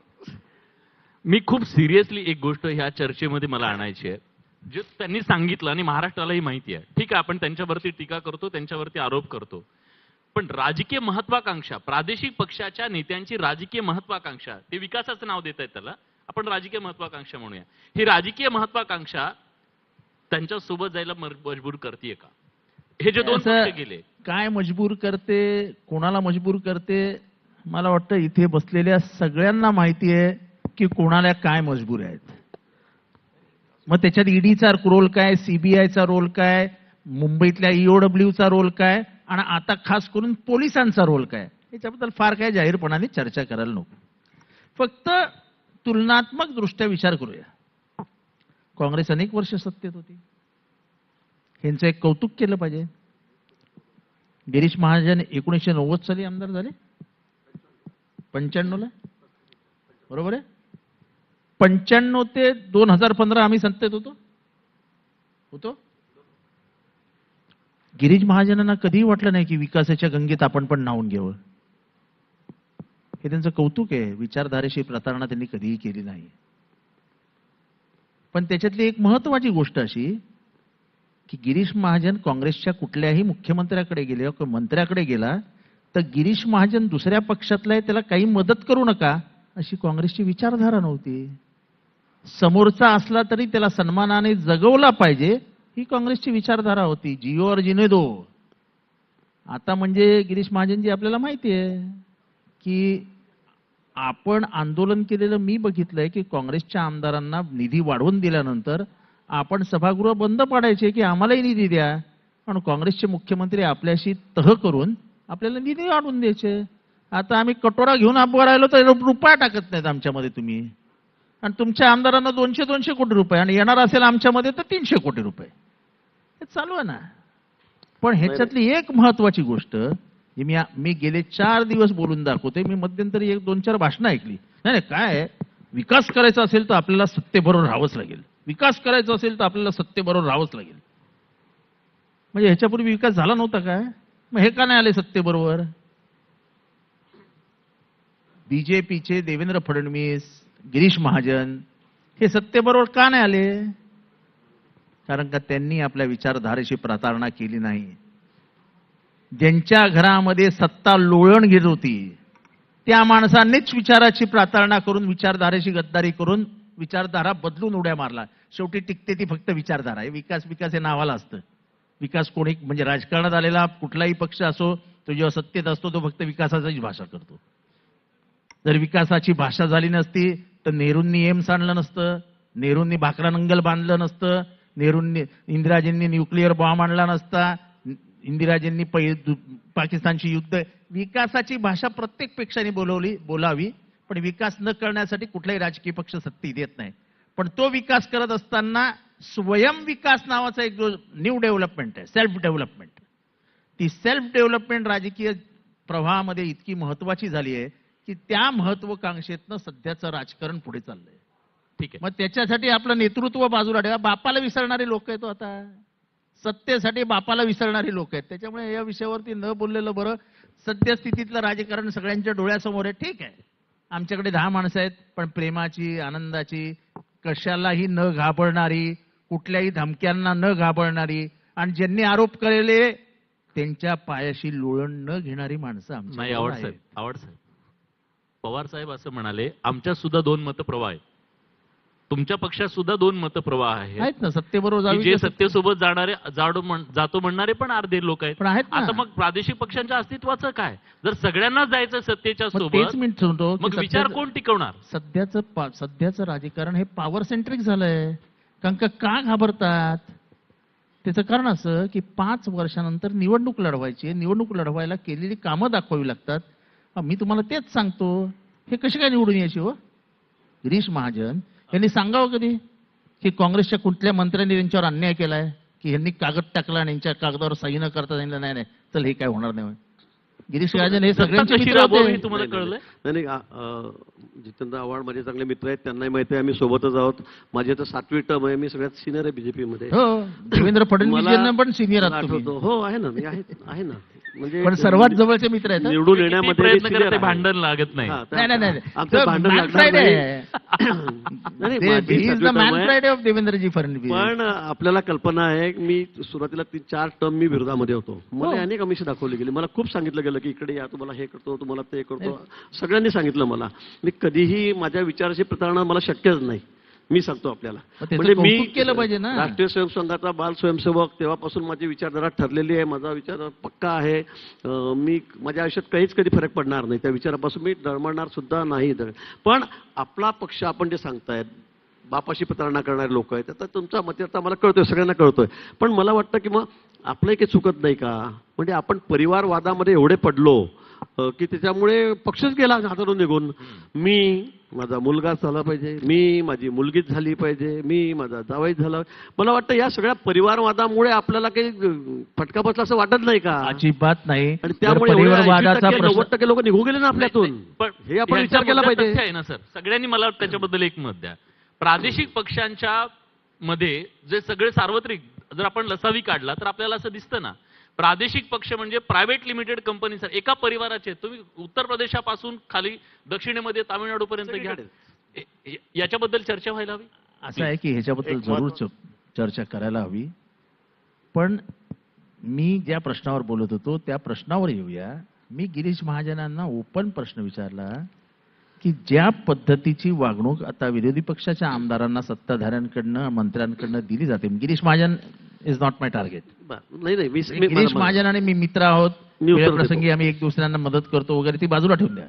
मी खूप सिरियसली एक गोष्ट ह्या चर्चेमध्ये मला आणायची आहे, जे त्यांनी सांगितलं आणि महाराष्ट्रालाही माहिती आहे. ठीक आहे, आपण त्यांच्यावरती टीका करतो, त्यांच्यावरती आरोप करतो, पण राजकीय महत्वाकांक्षा, प्रादेशिक पक्षाच्या नेत्यांची राजकीय महत्वाकांक्षा, ते विकासाचं नाव देत आहेत त्याला, आपण राजकीय महत्वाकांक्षा म्हणूया. ही राजकीय महत्वाकांक्षा त्यांच्या सोबत जायला मजबूर करते का? हे जे 2 पक्ष गेले, काय मजबूर करते, कोणाला मजबूर करते? मला वाटतं इथे बसलेल्या सगळ्यांना माहिती आहे की कोणाला काय मजबूर आहेत. मग त्याच्यात ईडीचा रोल काय, सीबीआयचा रोल काय, मुंबईतल्या ईओडब्ल्यूचा रोल काय, आणि आता खास करून पोलिसांचा रोल काय, याच्याबद्दल फार काय जाहीरपणाने चर्चा करायला नको. फक्त तुलनात्मक दृष्ट्या विचार करूया. काँग्रेस अनेक वर्ष सत्तेत होती, यांचं एक कौतुक केलं पाहिजे. गिरीश महाजन 1990 साली आमदार झाले, 95 ला, बरोबर आहे. 95 ते 2015 आम्ही सत्तेत होतो. गिरीश महाजनांना कधीही वाटलं नाही की विकासाच्या गंगेत आपण पण न्हावून घ्यावं. हे त्यांचं कौतुक आहे. विचारधारेशी प्रतारणा त्यांनी कधीही केली नाही. पण त्याच्यातली एक महत्वाची गोष्ट अशी की गिरीश महाजन काँग्रेसच्या कुठल्याही मुख्यमंत्र्याकडे गेले किंवा मंत्र्याकडे गेला तर गिरीश महाजन दुसऱ्या पक्षातला आहे, त्याला काही मदत करू नका अशी काँग्रेसची विचारधारा नव्हती. समोरचा असला तरी त्याला सन्मानाने जगवला पाहिजे ही काँग्रेसची विचारधारा होती. जियो और जिने दो. आता म्हणजे गिरीश महाजनजी आपल्याला माहिती आहे की आपण आंदोलन केलेलं मी बघितलंय की काँग्रेसच्या आमदारांना निधी वाढवून दिल्यानंतर आपण सभागृह बंद पाडायचे की आम्हालाही निधी द्या, पण काँग्रेसचे मुख्यमंत्री आपल्याशी तह करून आपल्याला निधी वाढवून द्यायचे. आता आम्ही कटोरा घेऊन उभं राहिलो तर रुपया टाकत नाहीत आमच्यामध्ये तुम्ही, आणि तुमच्या आमदारांना 200 कोटी रुपये, आणि येणार असेल आमच्यामध्ये तर 300 कोटी रुपये. हे चालू आहे ना. पण ह्याच्यातली एक महत्वाची गोष्ट मी गेले 4 दिवस बोलून दाखवते. मी मध्यंतरी 1-2-4 भाषणं ऐकली. नाही काय, विकास करायचा असेल तर आपल्याला सत्तेबरोबर राहावंच लागेल, विकास करायचा असेल तर आपल्याला सत्तेबरोबर राहावंच लागेल. म्हणजे ह्याच्यापूर्वी विकास झाला नव्हता काय? मग हे का नाही आले सत्तेबरोबर? बीजेपीचे देवेंद्र फडणवीस, गिरीश महाजन हे सत्तेबरोबर का नाही आले? कारण का त्यांनी आपल्या विचारधारेची प्रतारणा केली नाही. ज्यांच्या घरामध्ये सत्ता लोळण घेत होती त्या माणसांनीच विचाराची प्रतारणा करून, विचारधारेची गद्दारी करून विचारधारा बदलून उड्या मारला. शेवटी टिकते ती फक्त विचारधारा आहे. विकास हे नावाला असतं. विकास कोणी म्हणजे राजकारणात आलेला कुठलाही पक्ष असो तो जेव्हा सत्तेत असतो तो फक्त विकासाचीच भाषा करतो. जर विकासाची भाषा झाली नसती तर नेहरूंनी एम्स आणलं नसतं, नेहरूंनी भाकरा नंगल बांधलं नसतं, इंदिराजींनी न्यूक्लिअर बॉम्ब आणला नसता, इंदिराजींनी पाकिस्तानशी युद्ध. विकासाची भाषा प्रत्येक पक्षाने बोलावी, पण विकास न करण्यासाठी कुठलाही राजकीय पक्ष सत्तेत येत नाही. पण तो विकास करत असताना स्वयं विकास नावाचा एक जो न्यू डेव्हलपमेंट आहे, सेल्फ डेव्हलपमेंट, ती सेल्फ डेव्हलपमेंट राजकीय प्रवाहामध्ये इतकी महत्वाची झाली आहे की त्या महत्वाकांक्षेतनं सध्याचं राजकारण पुढे चाललंय. ठीक आहे. मग त्याच्यासाठी आपलं नेतृत्व बाजूला ठेवा. बापाला विसरणारे लोक आहेत आता, सत्तेसाठी बापाला विसरणारी लोक आहेत. त्याच्यामुळे या विषयावरती न बोललेलं बरं. सद्यस्थितीतलं राजकारण सगळ्यांच्या डोळ्यासमोर आहे. ठीक आहे, आमच्याकडे 10 माणसं आहेत, पण प्रेमाची, आनंदाची, कशालाही न घाबरणारी, कुठल्याही धमक्यांना न घाबरणारी, आणि ज्यांनी आरोप केलेले त्यांच्या पायाशी लोळण न घेणारी माणसं नाही. आमच्या आवड साहेब, पवार साहेब असं म्हणाले, आमच्यात सुद्धा 2 मतप्रवाह आहेत, तुमच्या पक्षात सुद्धा 2 मतप्रवाह आहेत ना. सत्तेबरोबर की जे सत्तेसोबत जातो म्हणणारे पण अर्धे लोक आहेत. पण आहेत ना. आता मग प्रादेशिक पक्षांच्या अस्तित्वाचं काय? जर सगळ्यांनाच जायचं सत्तेच्या मग सोबत, तेच मी म्हणतो की मग विचार कोण टिकवणार? सध्याचं राजकारण हे पॉवर सेंट्रिक झालंय. कारण का घाबरतात? त्याचं कारण असं की 5 वर्षानंतर निवडणूक लढवायची, निवडणूक लढवायला केलेली कामं दाखवावी लागतात. मी तुम्हाला तेच सांगतो, हे कशी काय निवडून यायची हो? गिरीश महाजन यांनी सांगावं कधी की काँग्रेसच्या कुठल्या मंत्र्यांनी त्यांच्यावर अन्याय केलाय, की यांनी कागद टाकला आणि यांच्या कागदावर सही न करता सांगितलं नाही नाही चल हे काय होणार नाही. गिरीश महाजन हे सगळ्यांचे मित्र होते. तुम्हाला कळलंय? नाही, जितेंद्र आव्हाड माझे चांगले मित्र आहेत, त्यांनाही माहिती आहे, आम्ही सोबतच आहोत. माझी आता 7वी टर्म आहे, मी सगळ्यात सिनियर आहे बीजेपी मध्ये. हो, देवेंद्र फडणवीस यांना पण सिनियर आहात तुम्ही. आठवतो. हो, आहे ना, मी आहे ना. म्हणजे पण सर्वात जवळचे मित्र आहेत. निवडून येण्यामध्ये मी प्रयत्न senior करत ते आहे. भांडण लागत नाही. हा, नाही. आमचं भांडण लागणार नाही. नाही, माझी ही इज द 7वी मॅन term आहे. Friday of Devendraji Fadnavis. पण आपल्याला कल्पना आहे, मी सुरुवातीला 4 टर्म मी विरोधामध्ये होतो. मला अनेक आमिष दाखवली गेली, मला खूप सांगितलं गेलं की इकडे या, तुम्हाला हे करतो, तुम्हाला ते करतो, सगळ्यांनी सांगितलं मला. मी कधीही माझ्या विचाराची प्रतारणा मला शक्यच नाही. मी सांगतो आपल्याला, म्हणजे मी केलं पाहिजे ना. राष्ट्रीय स्वयंसेवकाचा बाल स्वयंसेवक तेव्हापासून माझी विचारधारा ठरलेली आहे, माझा विचार पक्का आहे. मी माझ्या आयुष्यात काहीच कधी फरक पडणार नाही त्या विचारापासून, मी डळमळणार सुद्धा नाही. पण आपला पक्ष आपण जे सांगतायत बापाशी प्रतारणा करणारे लोक आहेत, आता तुमचा मत आता मला कळतोय, सगळ्यांना कळतोय. पण मला वाटतं की मग आपलंही काही चुकत नाही का? म्हणजे आपण परिवारवादामध्ये एवढे पडलो की त्याच्यामुळे पक्षच गेला हातातून निघून. मी माझा मुलगा झाला पाहिजे, मी माझी मुलगीच झाली पाहिजे, मी माझा जावई झाला. मला वाटतं या सगळ्या परिवारवादामुळे आपल्याला काही फटका बसला असं वाटत नाही का? अजिबात नाही. आणि त्यामुळे 90% लोक निघून गेले ना आपल्यातून. पण हे आपण विचार केला पाहिजे. आहे ना सर, सगळ्यांनी मला त्याच्याबद्दल एक मत द्या. प्रादेशिक पक्षांच्या मध्ये जे सगळे सार्वत्रिक जर आपण लसावी काढला तर आपल्याला असं दिसतं ना, प्रादेशिक पक्ष म्हणजे प्रायव्हेट लिमिटेड कंपनी सर, एका परिवाराचे. तुम्ही उत्तर प्रदेशापासून खाली दक्षिणेमध्ये तामिळनाडू पर्यंत घ्या, याच्याबद्दल चर्चा व्हायला हवी. असं आहे की ह्याच्याबद्दल जरूर चर्चा करायला हवी. पण मी ज्या प्रश्नावर बोलत होतो त्या प्रश्नावर येऊया. मी गिरीश महाजनांना ओपन प्रश्न विचारला की ज्या पद्धतीची वागणूक आता विरोधी पक्षाच्या आमदारांना, सत्ताधाऱ्यांकडनं, मंत्र्यांकडनं दिली जाते. Girish Mahajan is not my target. नाही, गिरीश महाजन आणि मी मित्र आहोत, वेळ प्रसंगी आम्ही एक दुसऱ्यांना मदत करतो वगैरे, ती बाजूला ठेवून द्या.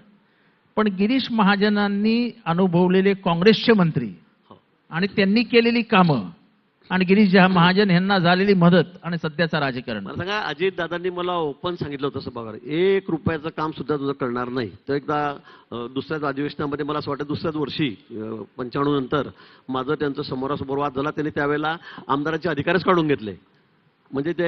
पण गिरीश महाजनांनी अनुभवलेले काँग्रेसचे मंत्री आणि त्यांनी केलेली कामं आणि गिरीश महाजन यांना झालेली मदत आणि सध्याचा राजकारण. मला सांगा, अजित दादांनी मला ओपन सांगितलं होतं, पगार 1 रुपयाचं काम सुद्धा तुझं करणार नाही. तर एकदा दुसऱ्याच अधिवेशनामध्ये, मला असं वाटतं दुसऱ्याच वर्षी 95 नंतर माझं त्यांचं समोरासमोर वाद झाला. त्यांनी त्यावेळेला आमदाराचे अधिकारच काढून घेतले. म्हणजे ते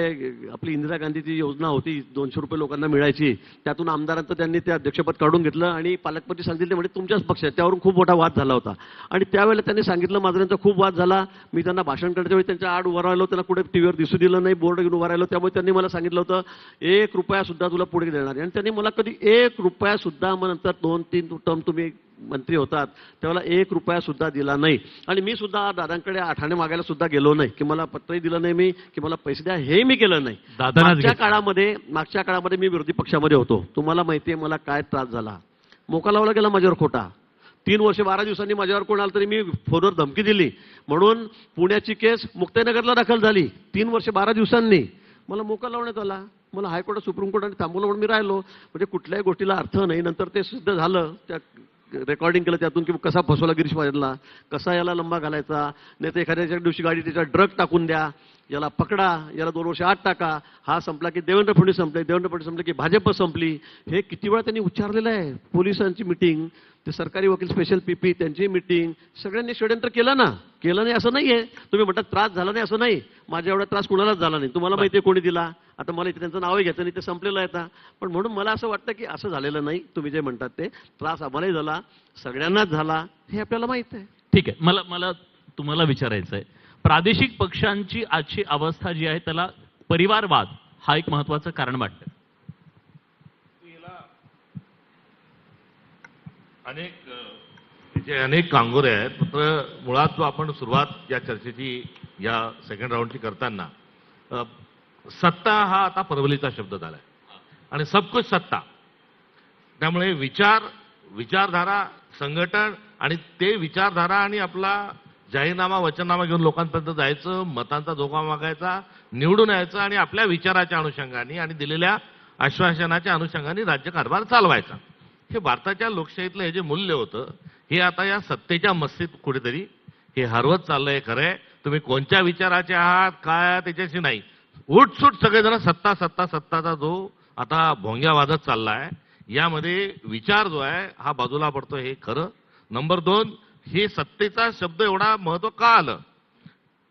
आपली इंदिरा गांधीची योजना होती, 200 रुपये लोकांना मिळायची, त्यातून आमदारांचं त्यांनी ते अध्यक्षपद काढून घेतलं आणि पालकमंत्री सांगितले म्हणजे तुमच्याच पक्ष आहे. त्यावरून खूप मोठा वाद झाला होता. आणि त्यावेळेला त्यांनी सांगितलं, माझा त्यांचा खूप वाद झाला. मी त्यांना भाषण करण्याच्या वेळी त्यांच्या आड उभं राहिलो, त्यांना कुठे टीव्हीवर दिसू दिलं नाही, बोर्ड घेऊन उभं राहिलो. त्यामुळे त्यांनी मला सांगितलं होतं 1 रुपया सुद्धा तुला पुढे देणार नाही. आणि त्यांनी मला कधी 1 रुपया सुद्धा, मग नंतर 2-3 टर्म तुम्ही मंत्री होतात त्यावेळेला 1 रुपया सुद्धा दिला नाही. आणि मी सुद्धा दादांकडे आठाणे मागायला सुद्धा गेलो नाही, की मला पत्रही दिलं नाही मी, की मला पैसे द्या, हे मी केलं नाही. मागच्या काळामध्ये मी विरोधी पक्षामध्ये होतो. तुम्हाला माहिती आहे मला काय त्रास झाला. मोका लावला गेला माझ्यावर खोटा. 3 वर्ष 12 दिवसांनी माझ्यावर कोण आलं तरी मी फोनवर धमकी दिली म्हणून पुण्याची केस मुक्ताईनगरला दाखल झाली. 3 वर्ष 12 दिवसांनी मला मोका लावण्यात आला. मला हायकोर्ट, सुप्रीम कोर्टाने थांबवलं म्हणून मी राहिलो. म्हणजे कुठल्याही गोष्टीला अर्थ नाही. नंतर ते सिद्ध झालं, त्या रेकॉर्डिंग केलं त्यातून की कसा फसवला गिरीश महाजनला, कसा याला लंबा घालायचा, नाही तर एखाद्याच्या दिवशी गाडी त्याच्या ड्रग टाकून द्या, याला पकडा, याला 2 वर्ष आत टाका, हा संपला की देवेंद्र फडणवीस संपले, देवेंद्र फडणवीस संपले की भाजप संपली. हे किती वेळा त्यांनी उच्चारलेलं आहे. पोलिसांची मिटिंग, ते सरकारी वकील स्पेशल पीपी त्यांची मिटिंग, सगळ्यांनी षडयंत्र केलं ना. केलं नाही असं नाहीये. तुम्ही म्हणतात त्रास झाला नाही असं नाही. माझ्या एवढा त्रास कुणालाच झाला नाही. तुम्हाला माहिती आहे कोणी दिला. आता मला इथे त्यांचं नावही घ्यायचं नाही, ते संपलेलं आहे आता. पण म्हणून मला असं वाटतं की असं झालेलं नाही. तुम्ही जे म्हणतात ते त्रास आम्हालाही झाला, सगळ्यांनाच झाला, हे आपल्याला माहित आहे. ठीक आहे. मला तुम्हाला विचारायचं आहे, प्रादेशिक पक्षांची आजची अवस्था जी आहे त्याला परिवारवाद हा एक महत्वाचं कारण वाटतं. अनेक कांगोरे आहेत. मात्र मुळात जो आपण सुरुवात या चर्चेची या सेकंड राऊंडची करताना सत्ता हा आता परवलीचा शब्द झालाय आणि सबकुछ सत्ता. त्यामुळे विचारधारा, संघटन आणि ते विचारधारा आणि आपला जाहीरनामा, वचननामा घेऊन लोकांपर्यंत जायचं, मतांचा धोका मागायचा, निवडून यायचं आणि आपल्या विचाराच्या अनुषंगाने आणि दिलेल्या आश्वासनाच्या अनुषंगाने राज्यकारभार चालवायचा. हे भारताच्या लोकशाहीतलं हे जे मूल्य होतं हे आता या सत्तेच्या मस्तीत कुठेतरी हे हरवत चाललंय. खरंय, तुम्ही कोणत्या विचाराचे आहात काय त्याच्याशी नाही, उठसूट सगळेजण सत्ता सत्ता सत्ताचा जो आता भोंग्या वाजत चाललाय, यामध्ये विचार जो आहे हा बाजूला पडतो, हे खरं. नंबर 2, हे सत्तेचा शब्द एवढा महत्व का आलं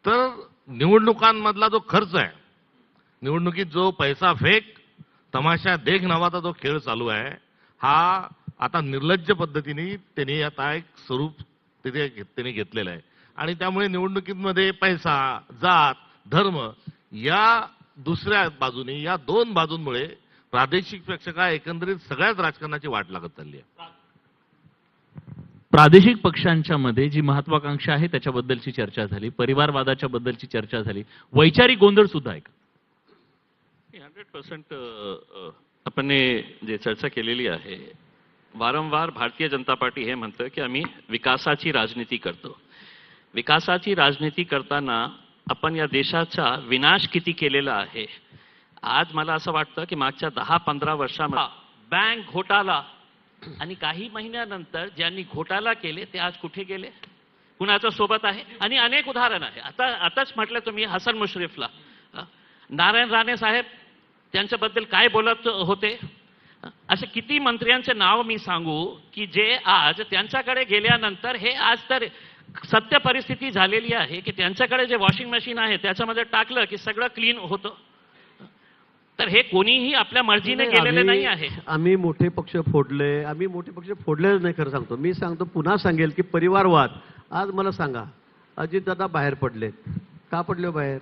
तर निवडणुकांमधला जो खर्च आहे, निवडणुकीत जो पैसा फेक तमाशा देख नावाचा जो खेळ चालू आहे, हा आता निर्लज्ज पद्धतीने त्यांनी आता एक स्वरूप त्यांनी घेतलेलं आहे. आणि त्यामुळे निवडणुकीमध्ये पैसा, जात, धर्म या दुसऱ्या बाजूने, या 2 बाजूंमुळे प्रादेशिक पेक्षा काय एकंदरीत सगळ्याच राजकारणाची वाट लागत चालली आहे. प्रादेशिक पक्षांच्या मध्ये जी महत्वाकांक्षा आहे त्याच्याबद्दलची चर्चा झाली, परिवारवादाच्या बद्दलची चर्चा झाली, वैचारिक गोंधळ सुद्धा आहे का? 100% आपण जे चर्चा केलेली आहे, वारंवार भारतीय जनता पार्टी हे म्हणतं की आम्ही विकासाची राजनीती करतो. विकासाची राजनीती करताना आपण या देशाचा विनाश किती केलेला आहे. आज मला असं वाटतं की मागच्या 10-15 वर्षामध्ये बँक घोटाळा आणि काही महिन्यानंतर ज्यांनी घोटाळा केले ते आज कुठे गेले, कुणाच्या सोबत आहे. आणि अनेक उदाहरण आहे. आताच म्हटलं तुम्ही हसन मुश्रीफला, नारायण राणे साहेब त्यांच्याबद्दल काय बोलत होते. असे किती मंत्र्यांचे नाव मी सांगू की जे आज त्यांच्याकडे गेल्यानंतर हे आज तर सत्य परिस्थिती झालेली आहे की त्यांच्याकडे जे वॉशिंग मशीन आहे त्याच्यामध्ये टाकलं की सगळं क्लीन होतं. तर हे कोणीही आपल्या मर्जीने केलेले नाही आहे. आम्ही मोठे पक्ष फोडले, आम्ही मोठे पक्ष फोडलेच नाही. खरं सांगतो, मी सांगतो, पुन्हा सांगेल की परिवारवाद. आज मला सांगा, अजितदादा बाहेर पडलेत, का पडले बाहेर?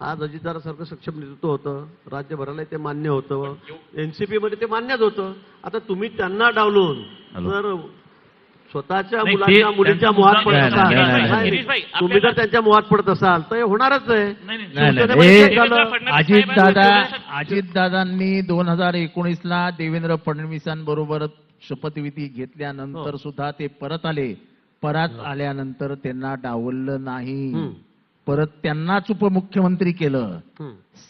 आज अजितदादासारखं सक्षम नेतृत्व होतं, राज्यभराला ते मान्य होतं, एनसीपी मध्ये ते मान्यच होतं. आता तुम्ही त्यांना डावलून जर स्वतःच्या मुलाच्या मुलीच्या मोहात पडत असाल, तुम्ही जर त्यांच्या मोहात पडत असाल तर हे होणारच आहे. अजितदादांनी 2019ला देवेंद्र फडणवीसांबरोबर शपथविधी घेतल्यानंतर सुद्धा ते परत आले. परत आल्यानंतर त्यांना डावललं नाही, परत त्यांनाच उपमुख्यमंत्री केलं,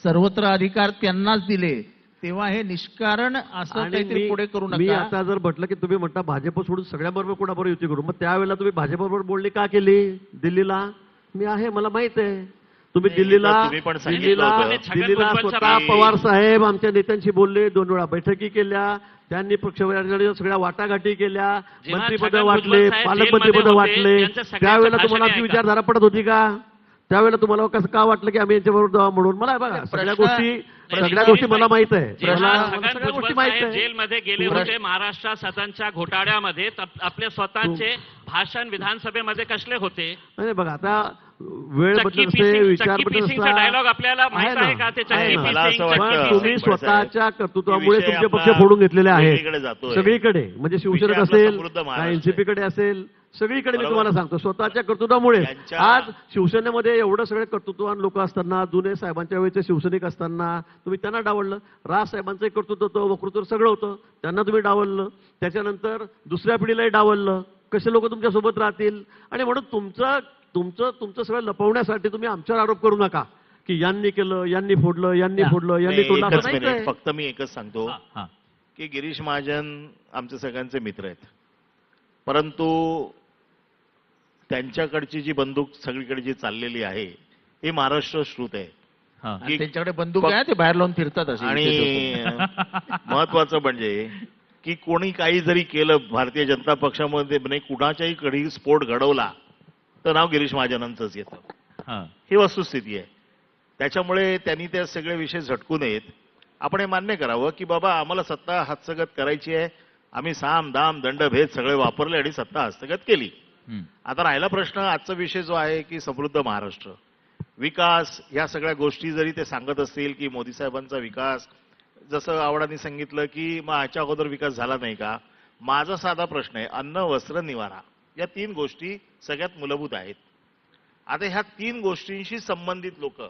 सर्वत्र अधिकार त्यांनाच दिले. तेव्हा हे निष्कारण असं काहीतरी पुढे करू मी नका. आता जर म्हटलं की तुम्ही म्हणता भाजप सोडून सगळ्याबरोबर कोणाबरोबर युती करू, मग त्यावेळेला तुम्ही भाजपबरोबर बोलणी का केली दिल्लीला? मी आहे, मला माहित आहे. तुम्ही दिल्लीला स्वतः पवार साहेब आमच्या नेत्यांशी बोलले, 2 वेळा बैठकी केल्या, त्यांनी पक्षाच्या सगळ्या वाटाघाटी केल्या, मंत्रीपद वाटले, पालकमंत्रीपद वाटले. त्यावेळेला तुम्हाला आमची विचारधारा पडत होती का? त्यावेळेला तुम्हाला कसं का वाटलं की आम्ही यांच्याबरोबर जावं म्हणून? मला बघा, सगळ्या गोष्टी मला माहित आहे, सगळ्या गोष्टी माहित आहे. जेलमध्ये गेले होते महाराष्ट्र सदनच्या घोटाळ्यामध्ये, आपले स्वतःचे भाषण विधानसभेमध्ये कसले होते? नाही बघा, आता वेळ बदलत असते, विचार बदलत असतात. डायलॉग आपल्याला माहित आहे का? ते तुम्ही स्वतःच्या कर्तृत्वामुळे तुमचे पक्ष फोडून घेतलेले आहेत सगळीकडे, म्हणजे शिवसेनेत असेल, एनसीपी कडे असेल, सगळीकडे. मी तुम्हाला सांगतो, स्वतःच्या कर्तृत्वामुळे आज शिवसेनेमध्ये एवढं सगळे कर्तृत्ववान लोक असताना, जुने साहेबांच्या वेळेचे शिवसैनिक असताना तुम्ही त्यांना डावललं. राज साहेबांचं कर्तृत्व होतं, वक्तृत्व सगळं होतं, त्यांना तुम्ही डावललं. त्याच्यानंतर दुसऱ्या पिढीलाही डावललं. कसे लोक तुमच्या सोबत राहतील? आणि म्हणून तुमचं सगळं लपवण्यासाठी तुम्ही आमच्यावर आरोप करू नका की यांनी केलं, यांनी फोडलं, यांनी तोडलं. फक्त मी एकच सांगतो की गिरीश महाजन आमच्या सगळ्यांचे मित्र आहेत. परंतु त्यांच्याकडची जी बंदूक सगळीकडे जी चाललेली आहे ही महाराष्ट्र श्रुत आहे हा. आणि त्यांच्याकडे बंदूक आहे ते बाहेर लावून फिरतात असे आणि महत्वाचं म्हणजे की कोणी काही जरी केलं भारतीय जनता पक्षामध्ये नाही कुणाच्याही कधी स्फोट घडवला तर नाव गिरीश महाजनांचंच येतं. हा. ही वस्तुस्थिती आहे. त्याच्यामुळे त्यांनी ते सगळे विषय झटकू नयेत. आपण हे मान्य करावं की बाबा आम्हाला सत्ता हस्तगत करायची आहे, आम्ही साम दाम दंडभेद सगळे वापरले आणि सत्ता हस्तगत केली. हम्म. आता राहिला प्रश्न आजचा विषय जो आहे की समृद्ध महाराष्ट्र विकास ह्या सगळ्या गोष्टी जरी ते सांगत असतील की मोदी साहेबांचा विकास जसं आवडांनी सांगितलं की मग ह्याच्या अगोदर विकास झाला नाही का. माझा साधा प्रश्न आहे, अन्न वस्त्र निवारा या 3 गोष्टी सगळ्यात मूलभूत आहेत. आता ह्या 3 गोष्टींशी संबंधित लोक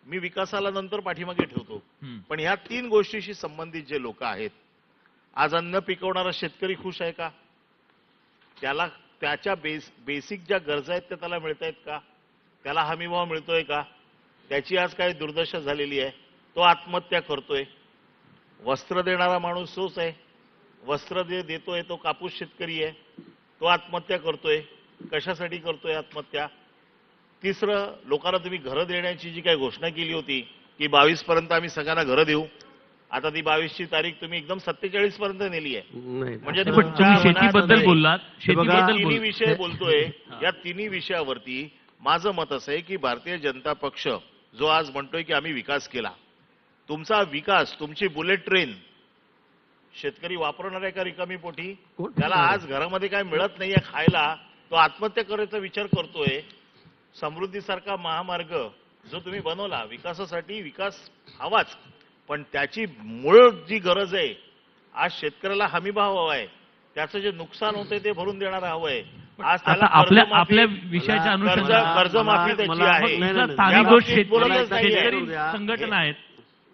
मी विकासाला नंतर पाठीमागे ठेवतो, हम्म. पण ह्या 3 गोष्टीशी संबंधित जे लोक आहेत, आज अन्न पिकवणारा शेतकरी खुश आहे का? त्याला त्याच्या बेसिक ज्या गरजा आहेत त्या त्याला मिळत आहेत का? त्याला हमीभाव मिळतोय का? त्याची आज काय दुर्दशा झालेली आहे, तो आत्महत्या करतोय. वस्त्र देणारा माणूस तोच आहे, वस्त्र देतोय तो कापूस शेतकरी आहे, तो आत्महत्या करतोय. कशासाठी करतोय आत्महत्या? तिसरं, लोकांना तुम्ही घरं देण्याची जी काही घोषणा केली होती की 22 पर्यंत आम्ही सगळ्यांना घरं देऊ, आता ती 22ची तारीख तुम्ही एकदम 47 पर्यंत नेली आहे. नाही म्हणजे पण तुम्ही शेतीबद्दल बोललात, शेतीबद्दल तिन्ही बोल विषय बोलतोय. या तिन्ही विषयावरती माझं मत असं आहे की भारतीय जनता पक्ष जो आज म्हणतोय की आम्ही विकास केला, तुमचा विकास, तुमची बुलेट ट्रेन शेतकरी वापरणार आहे का रिकामी पोटी? त्याला आज घरामध्ये काय मिळत नाहीये खायला, तो आत्महत्या करायचा विचार करतोय. समृद्धीसारखा महामार्ग जो तुम्ही बनवला विकासासाठी, विकास हवाच, पण त्याची मूळ जी गरज आहे, आज शेतकऱ्याला हमीभाव हवा आहे, त्याचं जे नुकसान होतंय ते भरून देणारं हवं आहे. आज त्याला आता आपल्या कर्जमाफी- आपल्या विषयाच्या अनुषंगाने कर्जमाफी त्याची मला- आहे. नाही, नाही, स्थानिक या जो बाबतीत बोलतच नाहीये. शेतकरी संघटना आहेत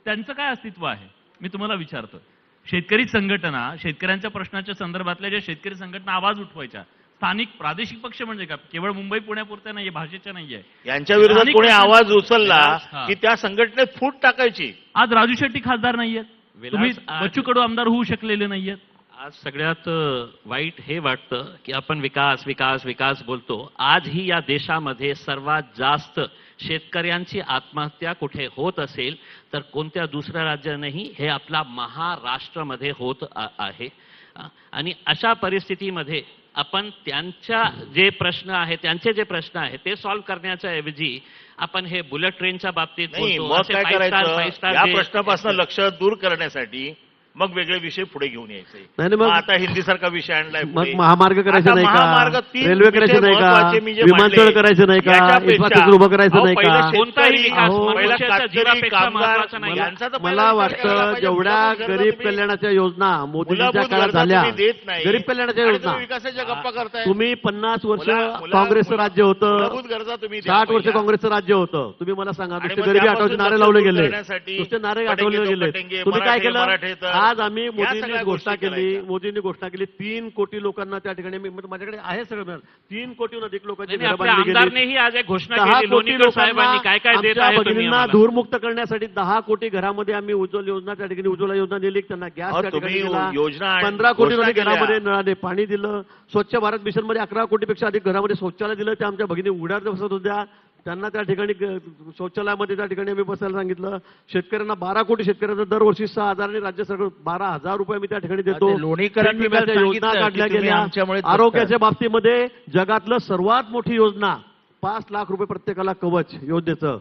त्यांचं काय अस्तित्व आहे मी तुम्हाला विचारतो. शेतकरी संघटना, शेतकऱ्यांच्या प्रश्नाच्या संदर्भातल्या ज्या शेतकरी संघटना आवाज उठवायच्या, स्थानिक प्रादेशिक पक्ष म्हणजे का केवळ मुंबई पुण्यापुरत्या नाहीये, भाषेच्या नाहीये, यांच्या विरोधात स्थानिक कोणी पक्ष- आवाज उचलला हा. की त्या संघटनेत फूट टाकायची. आज राजू शेट्टी खासदार नाहीयेत, तुम्ही आज- बच्चू कडू आमदार होऊ शकलेले नाहीयेत. आज सगळ्यात वाईट हे वाटतं की आपण विकास विकास विकास बोलतो. आजही या देशामध्ये सर्वात जास्त शेतकऱ्यांची आत्महत्या कुठे होत असेल तर कोणत्या दुसऱ्या राज्यानेही हे आपला महाराष्ट्रामध्ये होत आहे. आणि अशा परिस्थितीमध्ये आपण त्यांचे जे प्रश्न आहेत ते सॉल्व्ह करण्याच्या ऐवजी आपण हे बुलेट ट्रेनच्या बाबतीत नाही, बोलतो. मग असे काय 5 स्टार करायचं, या जे- प्रश्नापासून लक्ष दूर करण्यासाठी मग वेगळे विषय पुढे घेऊन यायचे. नाही, मग- मग आता हिंदी सारखा विषय आणलाय मग पुढे. महामार्ग करायचे आता नाही महामार्ग का? 3 रेल्वे करायचे विषय नाही का? महत्त्वाचे मी जे विमानतळ मांडले, करायचे नाही का? याच्यापेक्षा- इन्फ्रास्ट्रक्चर उभं करायचं अहो, नाही पहिले का? शेतकरी, कोणताही विकास अहो, पहिला मनुष्याच्या कातकरी, जीवापेक्षा कामगार, महत्त्वाचा नाही. यांचा तर मला पहिला विचार वाटतं करायला पाहिजे. जेवढ्या मूलभूत गरजा गरीब तुम्ही- कल्याणाच्या योजना मोदींच्या मूलभूत काळात गरजा झाल्या, तुम्ही देत नाही. गरीब कल्याणाच्या आणि योजना, तुम्ही विकासाच्या गप्पा करताय. तुम्ही 50 वर्ष मुला- काँग्रेसचं राज्य होतं, मूलभूत गरजा तुम्ही द्या 60 वर्ष पहिल्या. काँग्रेसचं राज्य होतं. तुम्ही मला सांगा, आणि नुसते मग गरिबी त्यापासून हटवायचे नारे लक्ष लावले दूर गेले, करण्यासाठी नुसते नारे पटेंगे हटवले तो गेले. पटेंगे, तुम्ही काय मराठे केलं? मराठे तर- आज आम्ही या मोदींनी सगळ्या घोषणा गोष्टी केली, करायच्या. मोदींनी घोषणा केली 3 कोटी लोकांना त्या ठिकाणी माझ्याकडे आहे सगळं 3 कोटीहून अधिक लोकांची नाही, घरं आपल्या बांधली गेली. आमदारनेही आज एक घोषणा 10 केली, कोटी लोणीकर साहेबांनी काय काय देत आमच्या आहे तुम्ही भगिनींना आम्हाला? धूरमुक्त करण्यासाठी 10 कोटी घरामध्ये आम्ही उज्ज्वल योजना त्या ठिकाणी उज्ज्वला योजना दिली, त्यांना गॅस अहो, त्या ठिकाणी तुम्ही दिला. योजना 15 कोटी घोषणा केल्या. घरामध्ये नळाने पाणी दिलं. स्वच्छ भारत मिशन मध्ये 11 कोटीपेक्षा अधिक घरामध्ये शौचालय दिलं. त्या आमच्या भगिनी उघड्यावर बसत होत्या, त्यांना त्या ठिकाणी शौचालयामध्ये त्या ठिकाणी आम्ही बसायला सांगितलं. शेतकऱ्यांना 12 कोटी शेतकऱ्यांना दरवर्षी 6,000 राज्य सरकार 12,000 रुपये आम्ही त्या ठिकाणी देतो. ते लोणीकरांनी पीक विम्याच्या काल योजना सांगितलं काढल्या की तुम्ही गेल्या. आमच्यामुळेच आरोग्याच्या बाबतीमध्ये जगातलं सर्वात मोठी योजना 5 लाख रुपये प्रत्येकाला कवच योजनेचं,